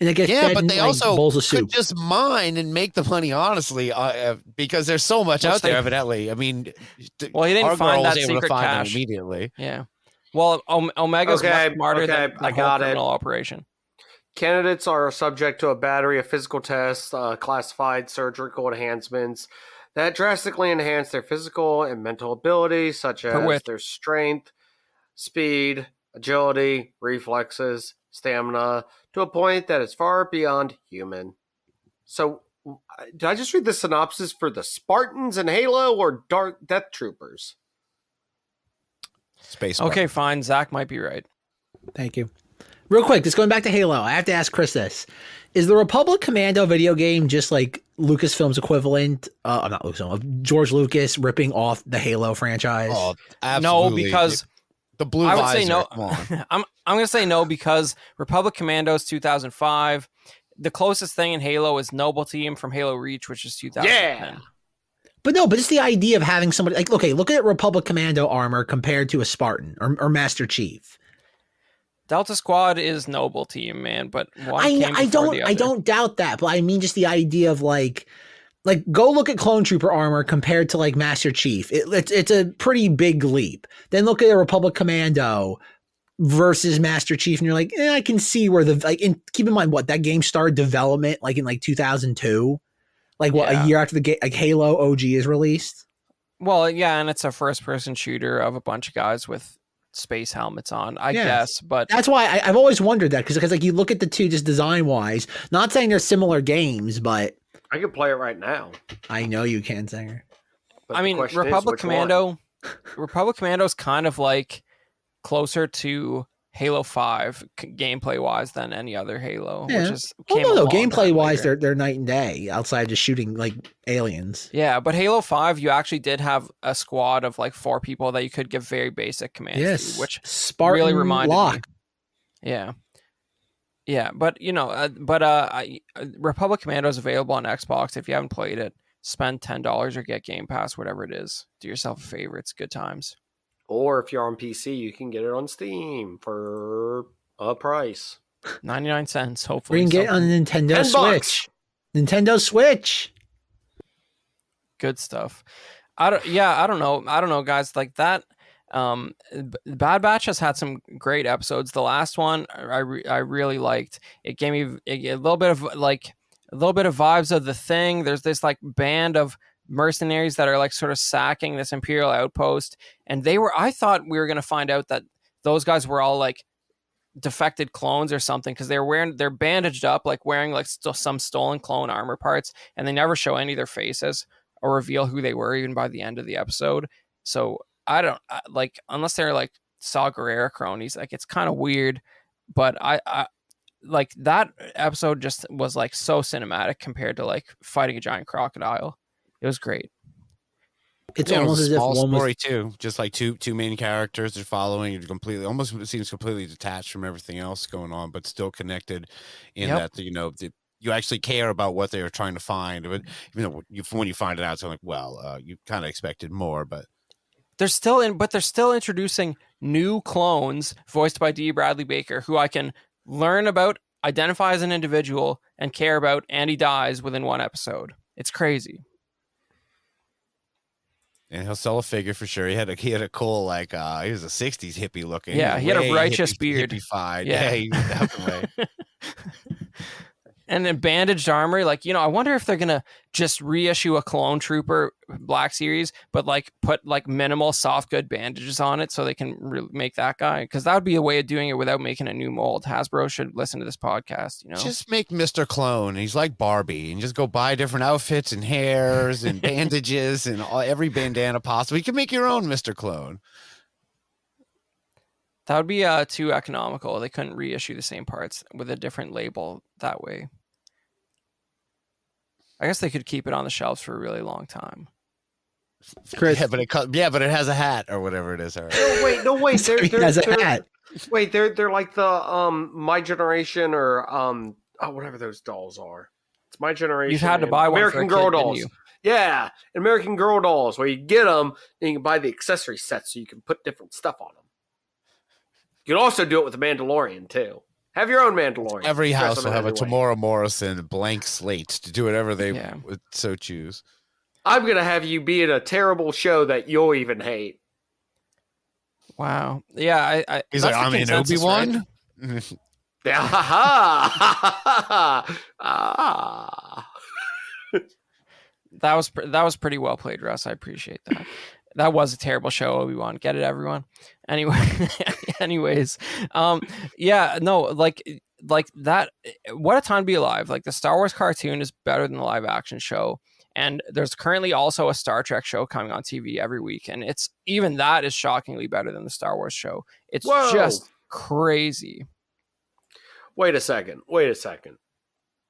And it gets but they also bowls of soup. could just mine and make the money honestly, because there's so much out there. Evidently, I mean, he didn't find that secret cache immediately. Yeah, well, Omega's much smarter than the whole criminal operation. Candidates are subject to a battery of physical tests, classified surgical enhancements that drastically enhance their physical and mental abilities, such as their strength, speed, agility, reflexes, stamina, to a point that is far beyond human. So, did I just read the synopsis for the Spartans in Halo or Dark Death Troopers? Space. Okay, fine. Zach might be right. Thank you. Real quick, just going back to Halo, I have to ask Chris this. Is the Republic Commando video game just like Lucasfilm's equivalent, not Lucasfilm, of George Lucas ripping off the Halo franchise? Oh, absolutely. No, because the blue I would visor. say no. I'm going to say no because Republic Commandos 2005. The closest thing in Halo is Noble Team from Halo Reach, which is 2010. Yeah. But it's the idea of having somebody like, okay, look at Republic Commando armor compared to a Spartan or Master Chief. Delta Squad is Noble Team, man, but I don't doubt that, but I mean just the idea of like go look at Clone Trooper armor compared to like Master Chief. It's a pretty big leap. Then look at a Republic Commando versus Master Chief, and you're like, I can see where keep in mind what that game started development like in like 2002, a year after the game, like Halo OG is released. Well, yeah, and it's a first-person shooter of a bunch of guys with space helmets on, I guess, but that's why I've always wondered that because like you look at the two just design wise, not saying they're similar games, but I can play it right now. I know you can, Zenger. I mean, Republic Commando is kind of like closer to Halo 5 gameplay wise than any other Halo, which is gameplay wise they're night and day outside just shooting like aliens. Yeah, but Halo 5 you actually did have a squad of like 4 people that you could give very basic commands to, which Spartan really reminded lock. me. Yeah. Yeah, but Republic Commando is available on Xbox. If you haven't played it, spend $10 or get Game Pass, whatever it is. Do yourself a favor. It's good times. Or if you're on PC, you can get it on Steam for a price. 99 cents, hopefully. We can get on the Nintendo Switch. Nintendo Switch. Good stuff. I don't know, guys. Like that. Bad Batch has had some great episodes. The last one I really liked. It gave me a little bit of vibes of The Thing. There's this like band of mercenaries that are like sort of sacking this Imperial outpost, and I thought we were going to find out that those guys were all like defected clones or something, because they're bandaged up, like wearing like some stolen clone armor parts, and they never show any of their faces or reveal who they were even by the end of the episode. So I don't like, unless they're like Saw Gerrera cronies, like it's kind of weird. But I like that episode just was like so cinematic compared to like fighting a giant crocodile. It was great. It's almost as if one story too, just like two main characters are following. It completely, almost seems completely detached from everything else going on, but still connected in that you actually care about what they are trying to find. But even though when you find it out, it's like, well, you kind of expected more, but they're still introducing new clones voiced by D. Bradley Baker, who I can learn about, identify as an individual, and care about, and he dies within one episode. It's crazy. And he'll sell a figure for sure. He had a cool, like, he was a 60s hippie looking. Yeah, he had a righteous beard. Hippified. Yeah, he definitely. And then bandaged armor. Like, I wonder if they're going to just reissue a Clone Trooper Black Series, but like put like minimal soft good bandages on it so they can make that guy. Because that would be a way of doing it without making a new mold. Hasbro should listen to this podcast, Just make Mr. Clone. He's like Barbie, and just go buy different outfits and hairs and bandages and every bandana possible. You can make your own Mr. Clone. That would be too economical. They couldn't reissue the same parts with a different label that way. I guess they could keep it on the shelves for a really long time. Chris. Yeah, but it has a hat or whatever it is. Right. No wait. It has a hat. Wait, they're like the My Generation or whatever those dolls are. It's My Generation. You've had to buy one American for a Girl kid, dolls. didn't you? Yeah, American Girl dolls, where you get them and you can buy the accessory sets so you can put different stuff on them. You can also do it with the Mandalorian too. Have your own Mandalorian. Every house will have a Tamora Morrison blank slate to do whatever they would so choose. I'm going to have you be in a terrible show that you'll even hate. Wow. Yeah. He's like, I'm in Obi-Wan? Right? That was pretty well played, Russ. I appreciate that. That was a terrible show, Obi-Wan. Get it, everyone? Anyways, like that. What a time to be alive! Like the Star Wars cartoon is better than the live action show, and there's currently also a Star Trek show coming on TV every week, and it's even that is shockingly better than the Star Wars show. It's just crazy. Wait a second.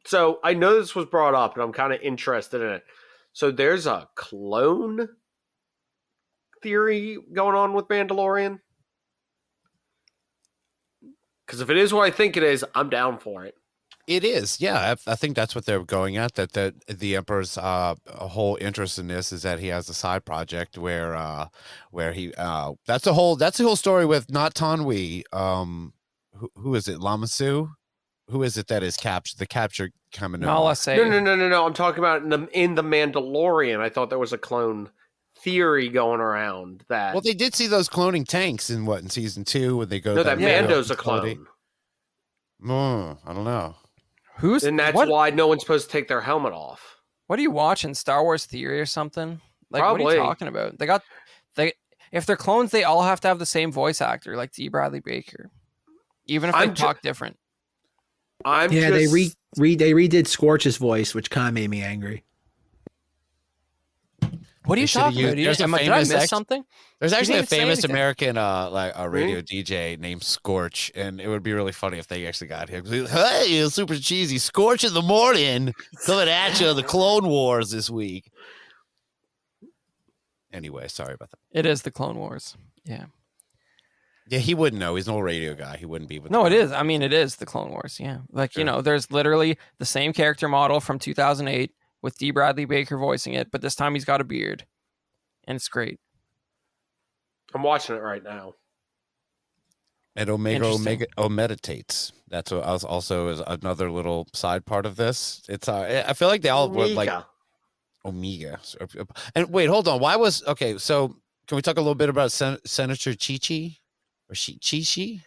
So I know this was brought up, and I'm kind of interested in it. So there's a clone theory going on with Mandalorian? Because if it is what I think it is, I'm down for it. It is, yeah. I think that's what they're going at. That the Emperor's whole interest in this is that he has a side project where he that's the whole story with not Tanwi. Who is it? Lamasu? Who is it that is the capture coming? No. I'm talking about in the Mandalorian. I thought there was a clone theory going around that. Well, they did see those cloning tanks in season 2 when they go. No, that Mando's a clone. I don't know. And that's why no one's supposed to take their helmet off. What are you watching? Star Wars Theory or something? Like, Probably. What are you talking about? If they're clones, they all have to have the same voice actor, like D. Bradley Baker, even if they talk different. They redid Scorch's voice, which kind of made me angry. What are you talking about? Did I miss something? There's actually a famous American radio DJ named Scorch, and it would be really funny if they actually got him. Hey, super cheesy Scorch in the morning, coming at you, the Clone Wars this week. Anyway, sorry about that. It is the Clone Wars. Yeah. Yeah, he wouldn't know. He's an old radio guy. He wouldn't be. No, it is. I mean, it is the Clone Wars. Yeah, like sure. There's literally the same character model from 2008 with D. Bradley Baker voicing it, but this time he's got a beard, and it's great. I'm watching it right now. And Omega meditates. That's what also is another little side part of this. It's I feel like they all were like Omega. And wait, hold on. Why was okay? So can we talk a little bit about Senator Chi-Chi or Chi-Chi?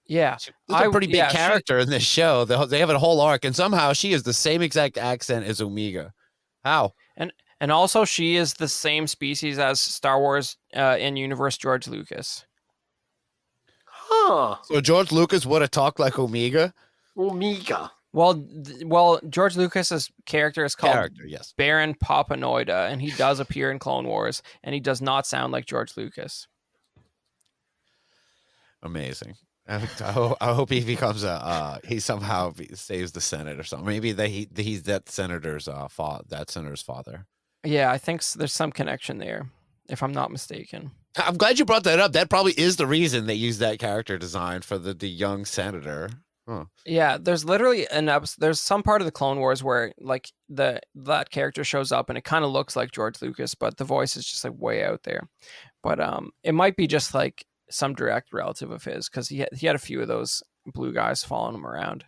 Yeah, she's a pretty big character in this show. They have a whole arc, and somehow she is the same exact accent as Omega. How? And also she is the same species as Star Wars in universe George Lucas. Huh. So George Lucas would have talked like Omega? Omega. Well, George Lucas's character is called yes. Baron Papanoida, and he does appear in Clone Wars, and he does not sound like George Lucas. Amazing. I hope he becomes he somehow saves the Senate or something. Maybe he's that senator's father. Yeah, I think there's some connection there, if I'm not mistaken. I'm glad you brought that up. That probably is the reason they used that character design for the young senator. Huh. Yeah, there's literally there's some part of the Clone Wars where like that character shows up and it kind of looks like George Lucas, but the voice is just like way out there. But it might be just like some direct relative of his, because he had a few of those blue guys following him around.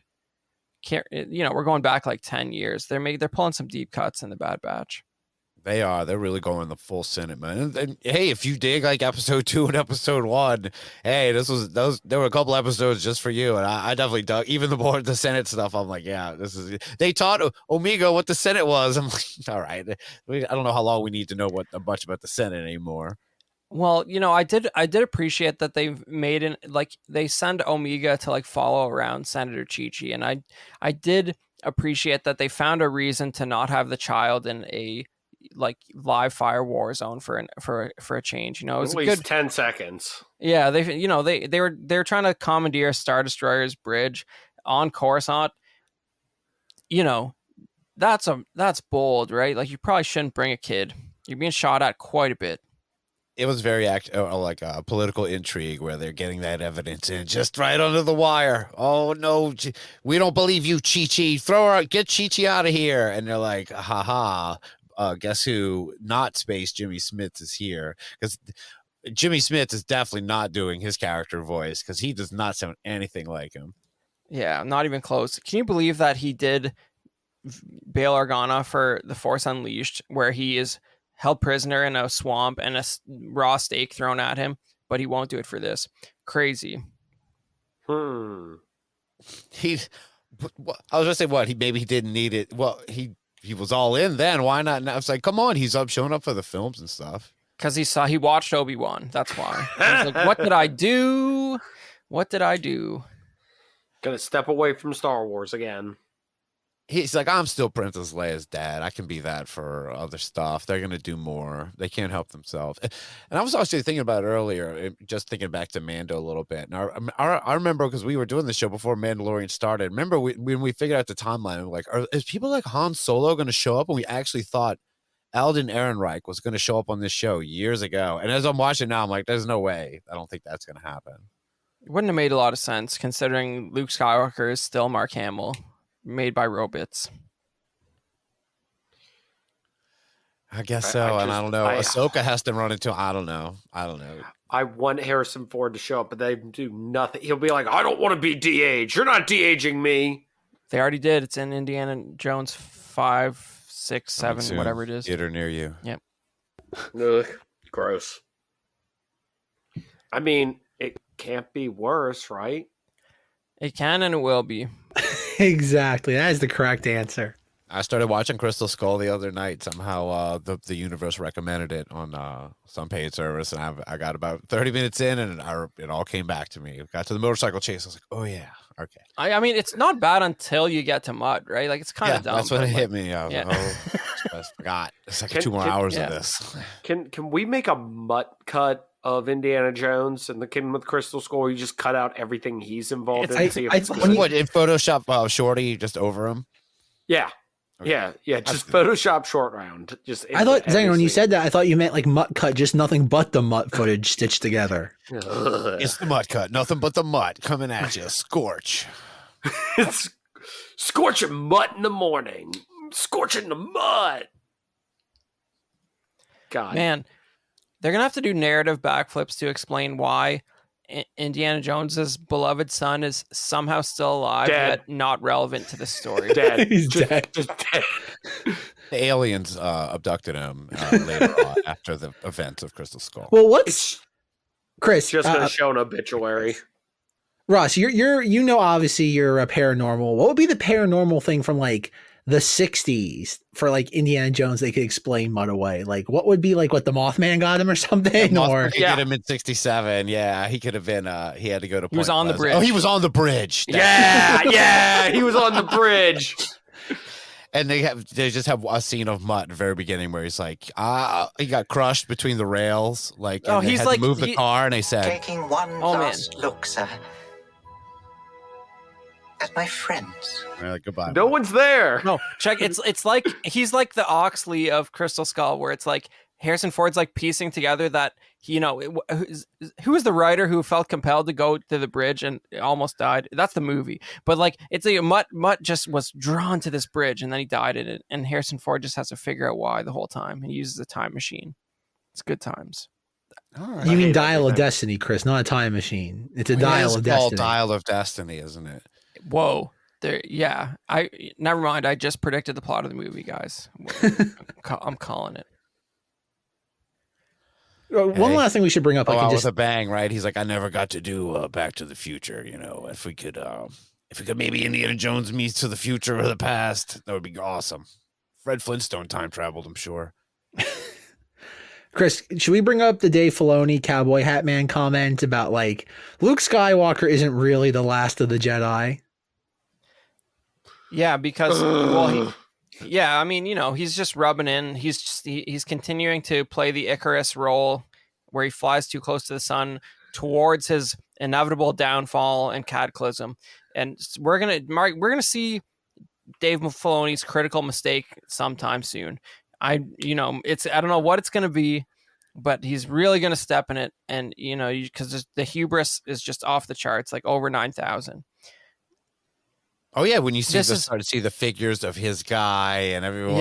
We're going back like 10 years. They're pulling some deep cuts in the Bad Batch. They are. They're really going the full Senate, man. And hey, if you dig like episode 2 and episode 1, hey, there were a couple episodes just for you, and I definitely dug. Even the Senate stuff, I'm like, yeah, this is. They taught Omega what the Senate was. I'm like, all right. I don't know how long we need to know much about the Senate anymore. Well, I did appreciate that they've made they send Omega to like follow around Senator Chi-Chi, and I did appreciate that they found a reason to not have the child in a like live fire war zone for a change. It was at least 10 seconds. Yeah, they were trying to commandeer Star Destroyer's bridge on Coruscant. That's bold, right? Like, you probably shouldn't bring a kid. You're being shot at quite a bit. It was very like a political intrigue where they're getting that evidence in just right under the wire. Oh no, we don't believe you, Chi-Chi. Get Chi-Chi out of here. And they're like, haha. Guess who? Not Space Jimmy Smith is here, because Jimmy Smith is definitely not doing his character voice, because he does not sound anything like him. Yeah, not even close. Can you believe that he did Bail Organa for The Force Unleashed, where he is held prisoner in a swamp and a raw steak thrown at him, but he won't do it for this? Crazy. I was gonna say what he didn't need it. Well, he was all in then. Why not now? It's like, come on, he's showing up for the films and stuff. Because he watched Obi-Wan. That's why. He's like, what did I do? What did I do? Gonna step away from Star Wars again. He's like, I'm still Princess Leia's dad. I can be that for other stuff. They're gonna do more. They can't help themselves. And I was actually thinking about it earlier, just thinking back to Mando a little bit. And I remember, because we were doing the show before Mandalorian started. Remember when we figured out the timeline, we were like, is people like Han Solo going to show up? And we actually thought Alden Ehrenreich was going to show up on this show years ago. And as I'm watching now, I'm like, there's no way. I don't think that's going to happen. It wouldn't have made a lot of sense, considering Luke Skywalker is still Mark Hamill, made by robots. I guess so. And I don't know. Ahsoka has to run into, I don't know. I want Harrison Ford to show up, but they do nothing. He'll be like, I don't want to be de-aged. You're not de-aging me. They already did. It's in Indiana Jones 5, 6, 7, whatever it is. Theater near you. Yep. Ugh, gross. I mean, it can't be worse, right? It can, and it will be. Exactly. That is the correct answer. I started watching Crystal Skull the other night. Somehow the universe recommended it on some paid service, and I got about 30 minutes in, and it all came back to me. Got to the motorcycle chase. I was like, oh, yeah, okay. I mean, it's not bad until you get to Mutt, right? Like, it's kind of dumb. That's when it hit me. I was like, I forgot. It's like 2 more hours of this. Can we make a Mutt cut of Indiana Jones and the Kingdom with Crystal Skull? You just cut out everything he's involved in. What, in Photoshop Shorty just over him? Yeah. Yeah, just Photoshop short round. I thought, Zenger, when you said that, I thought you meant like mutt cut, just nothing but the mutt footage stitched together. It's the mutt cut, nothing but the mutt coming at you, scorch. It's scorching mutt in the morning, scorching the mud. God, man, they're gonna have to do narrative backflips to explain why Indiana Jones's beloved son is somehow still alive, but not relevant to the story. Dead. He's dead. Just dead. The aliens abducted him later on after the events of Crystal Skull. Well, what's Chris? Just gonna show an obituary. Russ, you're obviously you're a paranormal. What would be the paranormal thing from like the 60s for like Indiana Jones they could explain mud away? Like what would be like what the Mothman got him or something? Or get him in 67. Yeah, he could have been he had to go to He was on the bridge. Oh, he was on the bridge. Yeah, he was on the bridge. And they just have a scene of Mutt at the very beginning where he's like, he got crushed between the rails. Like, and he's had like to move the car, and they said, taking one last look, sir, at my friends. Like, goodbye. No one's there. No, check. It's like he's like the Oxley of Crystal Skull, where it's like Harrison Ford's like piecing together that who was the writer who felt compelled to go to the bridge and almost died. That's the movie, but like it's like Mutt just was drawn to this bridge and then he died in it, and Harrison Ford just has to figure out why the whole time. He uses a time machine. It's good times. Right. You mean Dial of Destiny, Chris, not a time machine. It's a Dial of Destiny. Dial of Destiny, isn't it? Whoa. There, yeah. Never mind. I just predicted the plot of the movie, guys. I'm calling it. One last thing we should bring up. With a bang, right? He's like, I never got to do Back to the Future. If we could maybe Indiana Jones meets to the future or the past, that would be awesome. Fred Flintstone time traveled, I'm sure. Chris, should we bring up the Dave Filoni Cowboy Hat Man comment about like Luke Skywalker isn't really the last of the Jedi? Yeah, because I mean, he's just rubbing in. He's continuing to play the Icarus role where he flies too close to the sun towards his inevitable downfall and cataclysm. And we're gonna see Dave Filoni's critical mistake sometime soon. I don't know what it's gonna be, but he's really gonna step in it. And because the hubris is just off the charts, like over 9,000. Oh yeah, when you start to see the figures of his guy and everyone,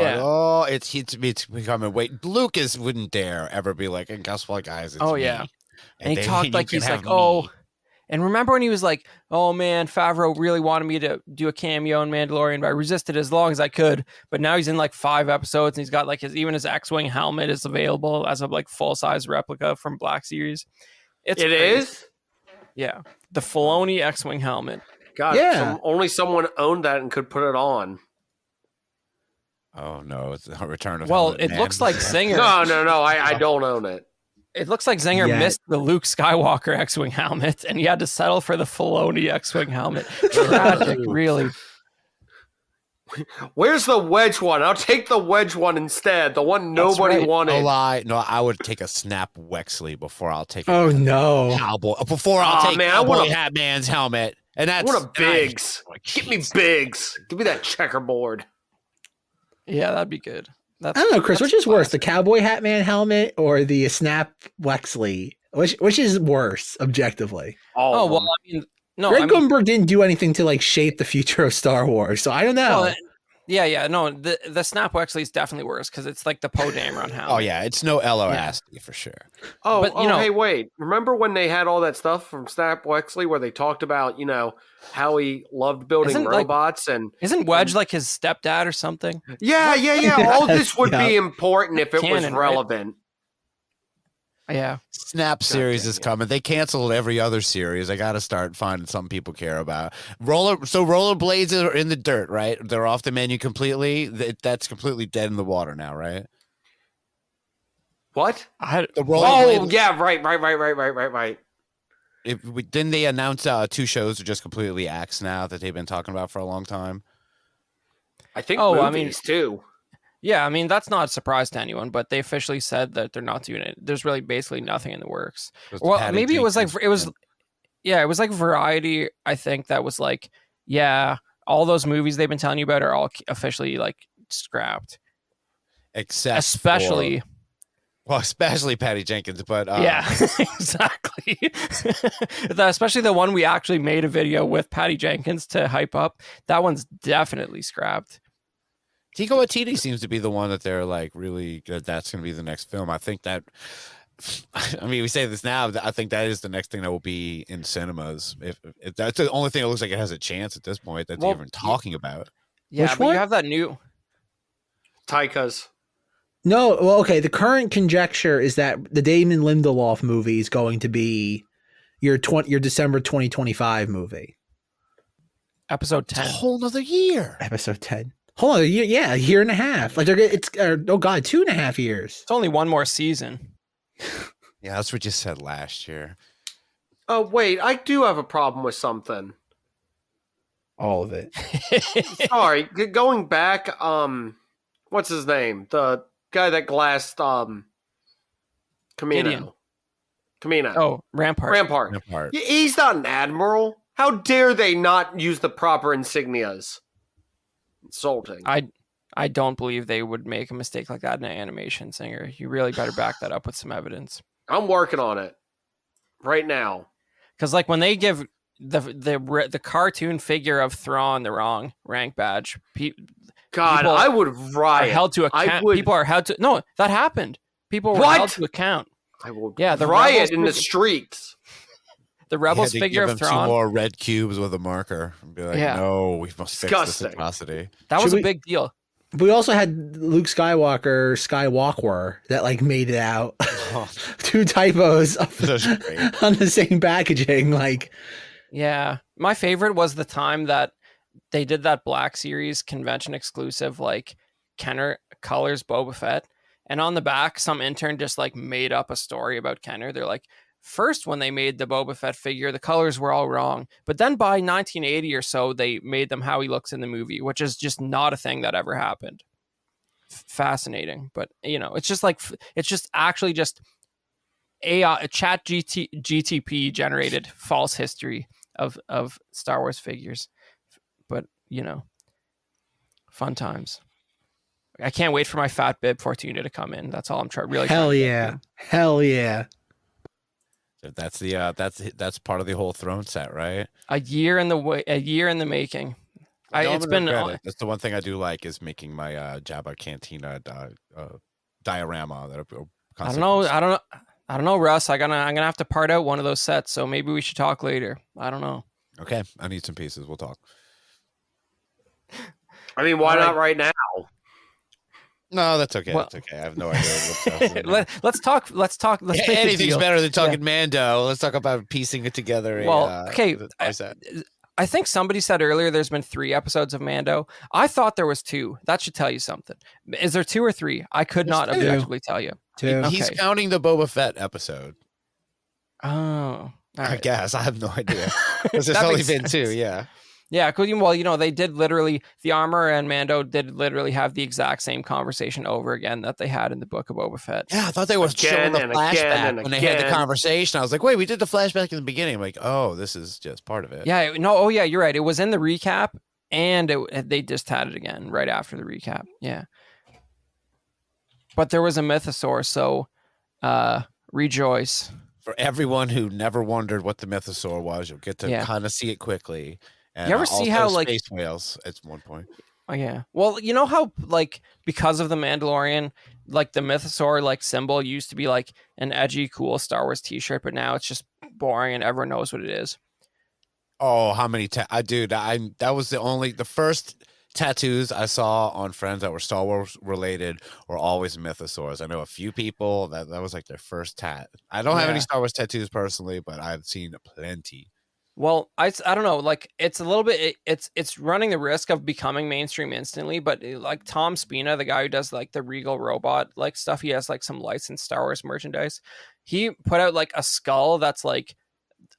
it's becoming. Wait, Lucas wouldn't dare ever be like, and guess what, guys? It's me. Yeah, and he talked like he's like, and remember when he was like, oh man, Favreau really wanted me to do a cameo in Mandalorian, but I resisted as long as I could. But now he's in like 5 episodes, and he's got like his X-wing helmet is available as a like full size replica from Black Series. It is, yeah, the Filoni X-wing helmet. God, yeah. Only someone owned that and could put it on. Oh no, it's a return of. Well, it looks like Zenger. No, I don't own it. It looks like Zenger missed the Luke Skywalker X-wing helmet, and he had to settle for the Filoni X-wing helmet. Tragic, really. Where's the wedge one? I'll take the wedge one instead. The one nobody wanted. No lie. No, I would take a Snap Wexley before I'll take. Oh no! Cowboy. Before I'll take Cowboy Hat Man's helmet. And that's I want a Biggs. Give me Biggs. Give me that checkerboard. Yeah, that'd be good. I don't know, Chris. Which is worse, the Cowboy Hat Man helmet or the Snap Wexley? Which is worse, objectively? Well, I mean, no. Greg Grunberg didn't do anything to like shape the future of Star Wars, so I don't know. Well, no. The Snap Wexley is definitely worse because it's like the Poe Dameron helmet. Oh yeah, it's no Asti for sure. Hey, wait! Remember when they had all that stuff from Snap Wexley where they talked about how he loved building robots isn't Wedge like his stepdad or something? Yeah. All this would be important if it was relevant. Right? Yeah. Snap series is coming. They canceled every other series. I got to start finding something people care about. Rollerblades are in the dirt, right? They're off the menu completely. That's completely dead in the water now, right? What? Yeah, right. Didn't they announce 2 shows are just completely axed now that they've been talking about for a long time? I think movies too. Yeah, I mean, that's not a surprise to anyone, but they officially said that they're not doing it. There's really basically nothing in the works. Well, maybe it was like Variety, I think, that was like, all those movies they've been telling you about are all officially like scrapped. Especially Patty Jenkins, but yeah, exactly. Especially the one we actually made a video with Patty Jenkins to hype up. That one's definitely scrapped. Taika Waititi seems to be the one that they're like really good. That's going to be the next film. I think that. I mean, we say this now. I think that is the next thing that will be in cinemas. If that's the only thing that looks like it has a chance at this point that they're even talking about. Yeah, Which but one? you have that new Taika's. No, well, okay. The current conjecture is that the Damon Lindelof movie is going to be your December 2025 movie. episode 10. It's a whole nother year. Episode 10. Hold on, a year and a half. Like it's 2.5 years. It's only one more season. Yeah, that's what you said last year. Oh, wait, I do have a problem with something. All of it. Sorry, going back, what's his name? The guy that glassed, Camino. Oh, Rampart. He's not an admiral. How dare they not use the proper insignias? Insulting. I don't believe they would make a mistake like that in an animation, Zenger. You really better back that up with some evidence. I'm working on it right now. Because like when they give the cartoon figure of Thrawn the wrong rank badge, God, I would riot. Are held to account. People are held to. No, that happened. People were held to account. I will the riot in the streets. The Rebels figure of Thrawn. 2 more red cubes with a marker and be like, no, we must fix this atrocity. That was a big deal. We also had Luke Skywalker that like made it out. 2 typos on the same packaging. Like, yeah, my favorite was the time that they did that Black Series convention exclusive, like Kenner colors Boba Fett, and on the back, some intern just like made up a story about Kenner. They're like, first, when they made the Boba Fett figure, the colors were all wrong. But then by 1980 or so, they made them how he looks in the movie, which is just not a thing that ever happened. Fascinating. But, it's just like, it's just actually just AI, chat GTP generated false history of Star Wars figures. But, fun times. I can't wait for my fat bib Fortuna to come in. That's all I'm really trying to do. Hell yeah. That's that's part of the whole throne set, right? A year in the making. That's the one thing I do like is making my Jabba Cantina diorama. I don't know, Russ. I'm gonna have to part out one of those sets, so maybe we should talk later. I don't know. Okay, I need some pieces. We'll talk. I mean, why not right now? No, that's okay. Well, that's okay. I have no idea. Let's talk. Anything's better than talking Mando. Let's talk about piecing it together. Okay. I think somebody said earlier there's been 3 episodes of Mando. I thought there was 2. That should tell you something. Is there 2 or 3? I could not objectively tell you. 2. He's counting the Boba Fett episode. Oh, I guess. I have no idea. There's only been 2. Yeah. Yeah, well, they did literally, the Armor and Mando did literally have the exact same conversation over again that they had in the Book of Boba Fett. Yeah, I thought they were showing the flashback when they had the conversation. I was like, wait, we did the flashback in the beginning. I'm like, oh, this is just part of it. Yeah, no, oh yeah, you're right. It was in the recap, and they just had it again right after the recap. Yeah. But there was a mythosaur, so rejoice. For everyone who never wondered what the mythosaur was, you'll get to kind of see it quickly. And you ever see how space whales at one point? Oh yeah. Well, you know how because of the Mandalorian, the mythosaur symbol used to be an edgy, cool Star Wars T-shirt, but now it's just boring and everyone knows what it is. Oh, how many? That was the first tattoos I saw on friends that were Star Wars related were always mythosaurs. I know a few people that was their first tat. I don't have any Star Wars tattoos personally, but I've seen plenty. Well, I don't know. It's a little bit. It's running the risk of becoming mainstream instantly. But Tom Spina, the guy who does the Regal robot stuff, he has some licensed Star Wars merchandise. He put out a skull that's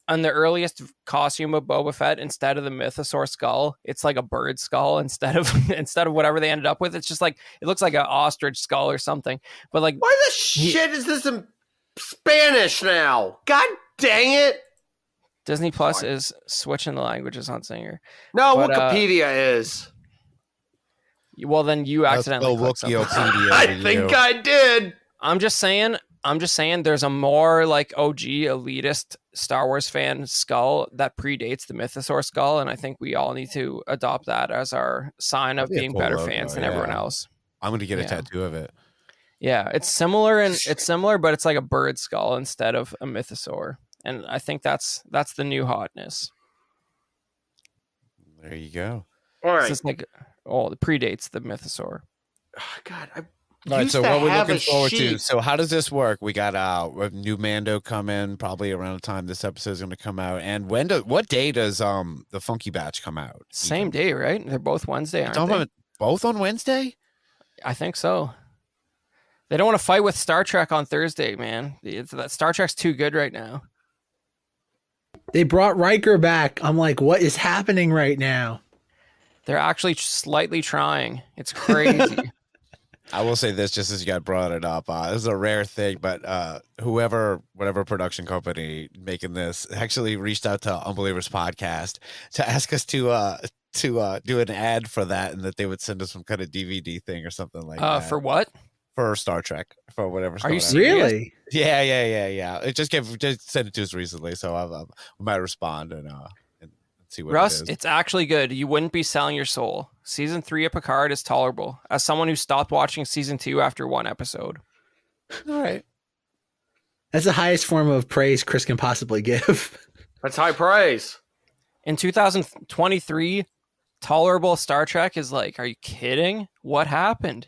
on the earliest costume of Boba Fett. Instead of the mythosaur skull, it's a bird skull instead of whatever they ended up with. It's just it looks like an ostrich skull or something. But why the shit is this in Spanish now? God dang it! Disney Plus is switching the languages on Zenger. No, but, Wikipedia is. Well, then you accidentally clicked something. I think I did. I'm just saying there's a more like OG elitist Star Wars fan skull that predates the Mythosaur skull, and I think we all need to adopt that as our sign of being better fans than everyone else. I'm going to get a tattoo of it. Yeah, it's similar, but it's like a bird skull instead of a Mythosaur, and I think that's the new hotness. There you go. All right. It's like it predates the Mythosaur. Oh, God, all right, so what we're looking forward to. So how does this work? We got a new Mando come in probably around the time this episode is going to come out. And what day does the Funky Batch come out? Same day, right? They're both Wednesday, aren't they? Both on Wednesday? I think so. They don't want to fight with Star Trek on Thursday, man. Star Trek's too good right now. They brought Riker back. I'm like, what is happening right now? They're actually slightly trying. It's crazy. I will say this, just as you got brought it up, this is a rare thing, but whatever production company making this actually reached out to Unbelievers Podcast to ask us to do an ad for that, and that they would send us some kind of DVD thing or something like that. For what? For Star Trek, for whatever. Are you serious? Really? Yeah. It just sent it to us recently, so we might respond and see what Russ, it is. it's actually good. You wouldn't be selling your soul. Season 3 of Picard is tolerable. As someone who stopped watching season 2 after one episode. All right. That's the highest form of praise Chris can possibly give. That's high praise. In 2023, tolerable Star Trek is like, are you kidding? What happened?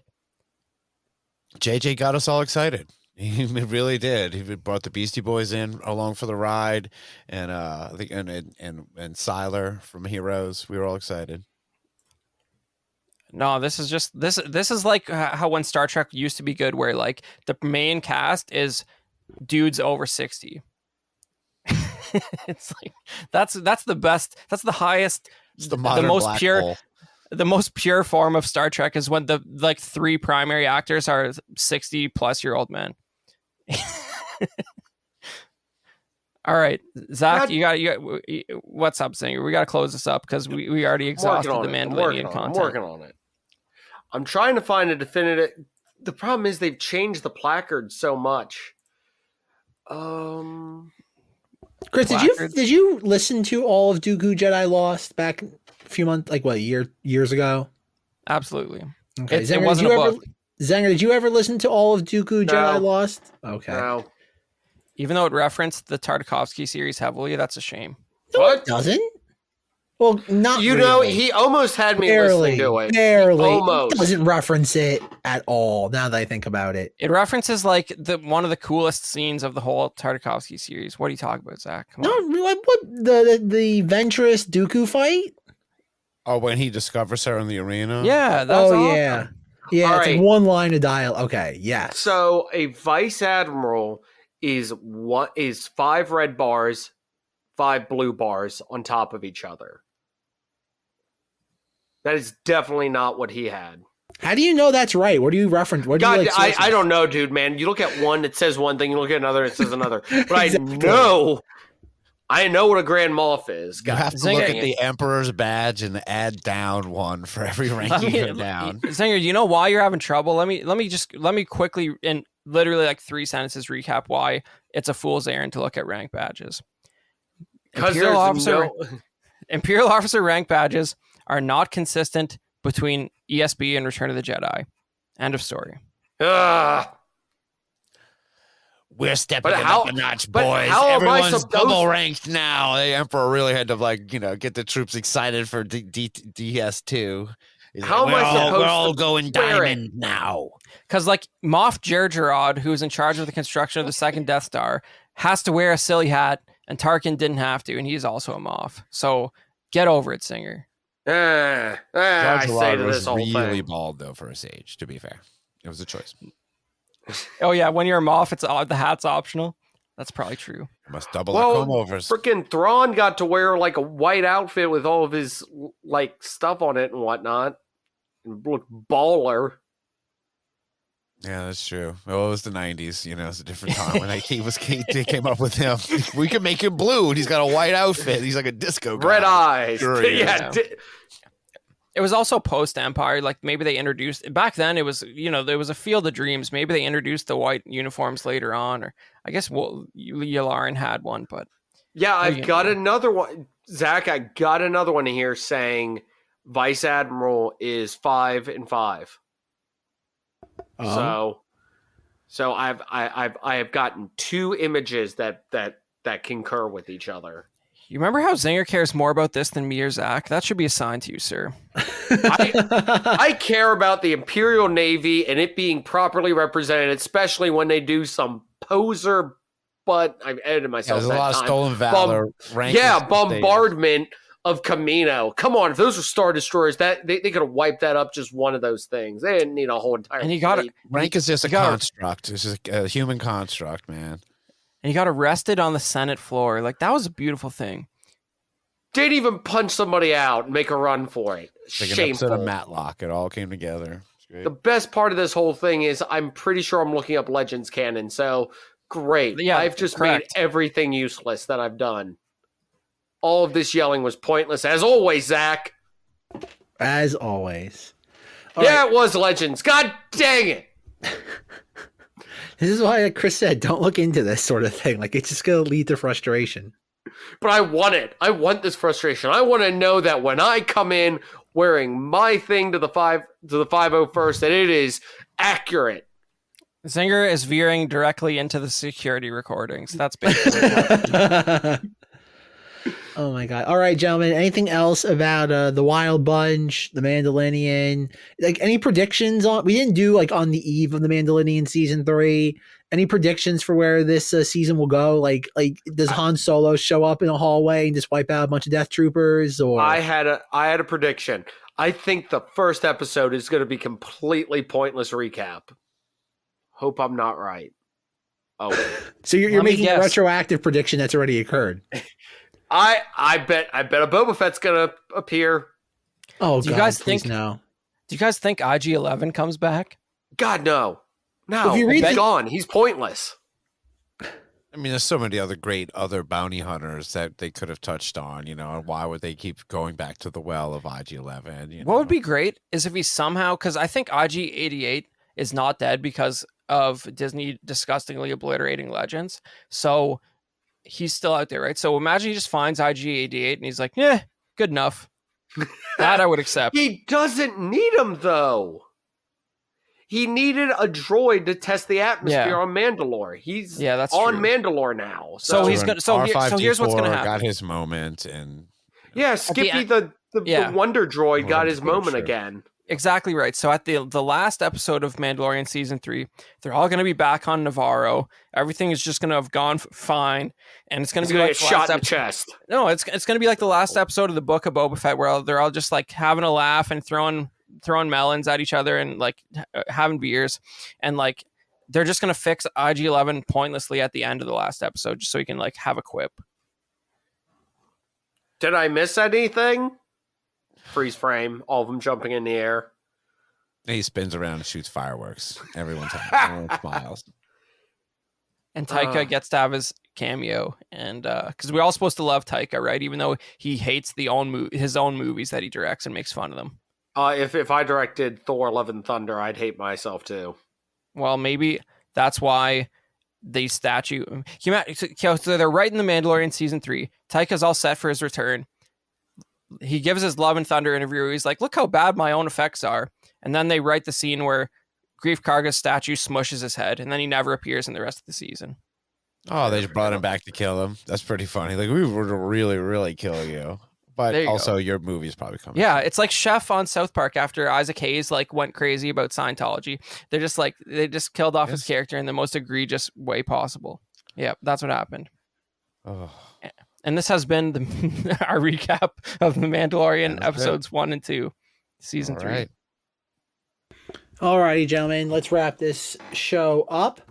JJ got us all excited. He really did. He brought the Beastie Boys in along for the ride, and and Siler from Heroes. We were all excited. No, this is just this is like how when Star Trek used to be good, where like the main cast is dudes over 60. It's like that's the best. That's the highest. It's the most pure. hole. The most pure form of Star Trek is when the like 3 primary actors are 60-plus-year-old men. All right, Zach, you got what's up, Zenger? We got to close this up because we already exhausted the Mandalorian content. I'm working on it. I'm trying to find a definitive. The problem is they've changed the placard so much. Chris, did you listen to all of Dooku Jedi Lost back a few months, years ago? Absolutely. Okay, it wasn't a book. Zenger, did you ever listen to all of Dooku Jedi Lost? Okay. No. Even though it referenced the Tartakovsky series heavily, that's a shame. No, it doesn't. Well, not really. He almost had me listening to it. Barely. Almost. It doesn't reference it at all, now that I think about it. It references like one of the coolest scenes of the whole Tartakovsky series. What are you talking about, Zach? Come on. No, what the Ventress Dooku fight? Oh, when he discovers her in the arena? Yeah, that's awesome. Yeah. Yeah, All it's right. like one line of dialogue. Okay, yes. So a vice admiral is 5 red bars, 5 blue bars on top of each other. That is definitely not what he had. How do you know that's right? What do you reference? What do God, you like? I don't know, dude, man. You look at one, it says one thing. You look at another, it says another. But Exactly. I know what a Grand Moff is. You have to look at the Emperor's badge and add down 1 for every rank you get down. Zinger, you know why you're having trouble? Let me quickly, in literally like 3 sentences, recap why it's a fool's errand to look at rank badges. Imperial officer rank badges are not consistent between ESB and Return of the Jedi. End of story. We're stepping it up a notch, boys. Everyone's double ranked now. The Emperor really had to get the troops excited for DS2. We're all going diamond now. Because Moff Jerjerrod, who's in charge of the construction of the second Death Star, has to wear a silly hat, and Tarkin didn't have to, and he's also a Moff. So get over it, Singer. I say to this whole really thing. bald though for his age. To be fair, it was a choice. Oh yeah, when you're a Moff, the hat's optional. That's probably true. Must double the comb overs. Freaking Thrawn got to wear a white outfit with all of his stuff on it and whatnot, and look baller. Yeah, that's true. Well, it was the 90s. It's a different time when they came up with him. We can make him blue, and he's got a white outfit. He's like a disco guy. Red eyes. Sure, yeah. it was also post Empire. Like maybe they introduced back then. It was there was a Field of Dreams. Maybe they introduced the white uniforms later on, or I guess Yularen had one. But yeah, I've got another one, Zach. I got another one here saying Vice Admiral is 5 and 5. So I have gotten 2 images that concur with each other. You remember how Zenger cares more about this than me or Zach? That should be assigned to you, sir. I care about the Imperial Navy and it being properly represented, especially when they do some poser. But I've edited myself. There's a lot of stolen valor. Bombardment of Camino. Come on, if those were Star Destroyers, that they could have wiped that up just one of those things. They didn't need a whole entire. And he got it. Rank is just a construct. It's just a human construct, man. And he got arrested on the Senate floor. Like, that was a beautiful thing. Didn't even punch somebody out and make a run for it. Like an episode of Matlock. It all came together. The best part of this whole thing is I'm pretty sure I'm looking up Legends canon. So great. Yeah, I've just made everything useless that I've done. All of this yelling was pointless, as always, Zach. As always. It was Legends. God dang it. This is why Chris said, don't look into this sort of thing. Like, it's just going to lead to frustration. But I want it. I want this frustration. I want to know that when I come in wearing my thing to the 501st, that it is accurate. Zenger is veering directly into the security recordings. That's basically Oh my God. All right, gentlemen. Anything else about the Wild Bunch, the Mandalorian? Like, any predictions on? We didn't do like on the eve of the Mandalorian season 3. Any predictions for where this season will go? Like does Han Solo show up in a hallway and just wipe out a bunch of Death Troopers? Or I had a prediction. I think the first episode is going to be completely pointless recap. Hope I'm not right. Oh, so you're making a retroactive prediction that's already occurred. I bet a Boba Fett's gonna appear. Oh, do you guys think no? Do you guys think IG-11 comes back? God, no. If you read he's gone. He's pointless. I mean, there's so many other bounty hunters that they could have touched on, and why would they keep going back to the well of IG-11? What would be great is if he somehow, because I think IG-88 is not dead because of Disney disgustingly obliterating Legends. So he's still out there, right? So imagine he just finds IG-88 and he's like, yeah, good enough. That I would accept. He doesn't need him, though. He needed a droid to test the atmosphere on Mandalore. He's that's on true. Mandalore now. So he's gonna. So here's what's gonna happen. Got his moment, and Skippy the Wonder Droid got his moment again. Exactly right. So at the last episode of Mandalorian season 3, they're all going to be back on Navarro. Everything is just going to have gone fine, and it's going to be like shot in the chest. No, it's going to be like the last episode of the Book of Boba Fett, where they're all just like having a laugh and throwing melons at each other and like having beers, and like they're just going to fix IG-11 pointlessly at the end of the last episode, just so he can like have a quip. Did I miss anything? Freeze frame, all of them jumping in the air. He spins around and shoots fireworks. Everyone smiles. And Taika gets to have his cameo, and because we're all supposed to love Taika, right? Even though he hates his own movies that he directs and makes fun of them. If I directed Thor: Love and Thunder, I'd hate myself too. Well, maybe that's why the statue. So they're writing The Mandalorian season 3. Taika's all set for his return. He gives his Love and Thunder interview. He's like, look how bad my own effects are. And then they write the scene where Grief Karga's statue smushes his head, and then he never appears in the rest of the season. Oh, they just brought him back to kill him. That's pretty funny. Like, we would really, really kill you. But also, your movie's probably coming. Yeah, it's like Chef on South Park after Isaac Hayes like went crazy about Scientology. They're just like, they just killed off his character in the most egregious way possible. Yeah, that's what happened. Oh. And this has been our recap of The Mandalorian episodes 1 and 2, season 3. Right. All righty, gentlemen, let's wrap this show up.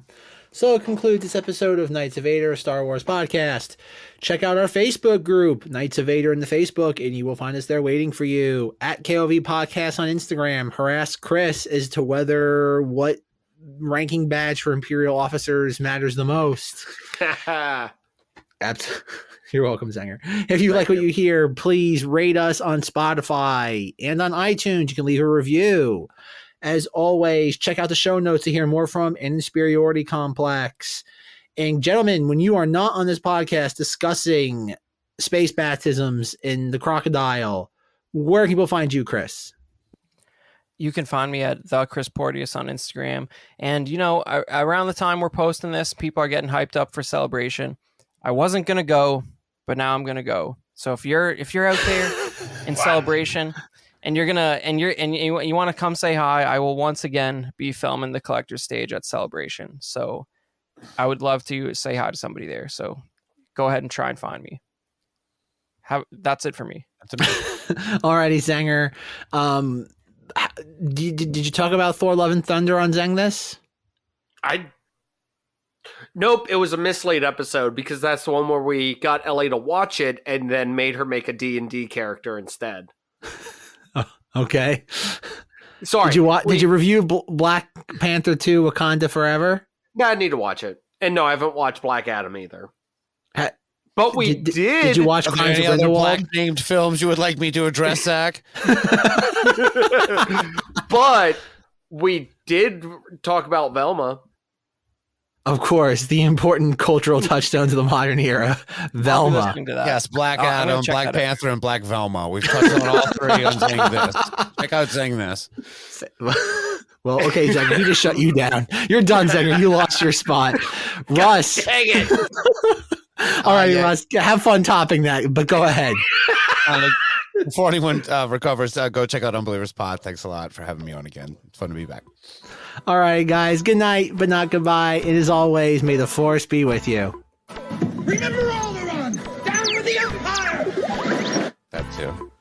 So it concludes this episode of Knights of Vader, a Star Wars podcast. Check out our Facebook group, Knights of Vader in the Facebook, and you will find us there waiting for you. At KOV Podcast on Instagram. Harass Chris as to what ranking badge for Imperial officers matters the most. You're welcome, Zenger. If you like what you hear, please rate us on Spotify and on iTunes. You can leave a review. As always, check out the show notes to hear more from An Insperiority Complex. And gentlemen, when you are not on this podcast discussing space baptisms in the crocodile, where can people find you, Chris? You can find me at the Chris Porteous on Instagram. And, you know, around the time we're posting this, people are getting hyped up for Celebration. I wasn't going to go, but now I'm going to go. So if you're out there in Celebration and you want to come say hi, I will once again be filming the collector's stage at Celebration. So I would love to say hi to somebody there. So go ahead and try and find me. That's it for me. Alrighty, Zenger. Did you talk about Thor: Love and Thunder on ZengThis? Nope, it was a mislaid episode because that's the one where we got Ellie to watch it and then made her make a D&D character instead. Oh, okay. Sorry. Did you review Black Panther 2: Wakanda Forever? No, I need to watch it. And no, I haven't watched Black Adam either. But we did. Did you watch Crimes of Grindelwald? Black named films you would like me to address, Zack? But we did talk about Velma. Of course, the important cultural touchstones of the modern era. Velma. Yes, Black Adam, Black Panther, and Black Velma. We've touched on all three on ZengThis. Check out ZengThis. Well, okay, Zenger, he just shut you down. You're done, Zenger. You lost your spot. Russ. Dang it. All right, Russ, have fun topping that, but go ahead. Before anyone recovers, go check out Unbelievers Pod. Thanks a lot for having me on again. It's fun to be back. All right, guys. Good night, but not goodbye. And as always, may the force be with you. Remember Alderaan! Down with the Empire! That too.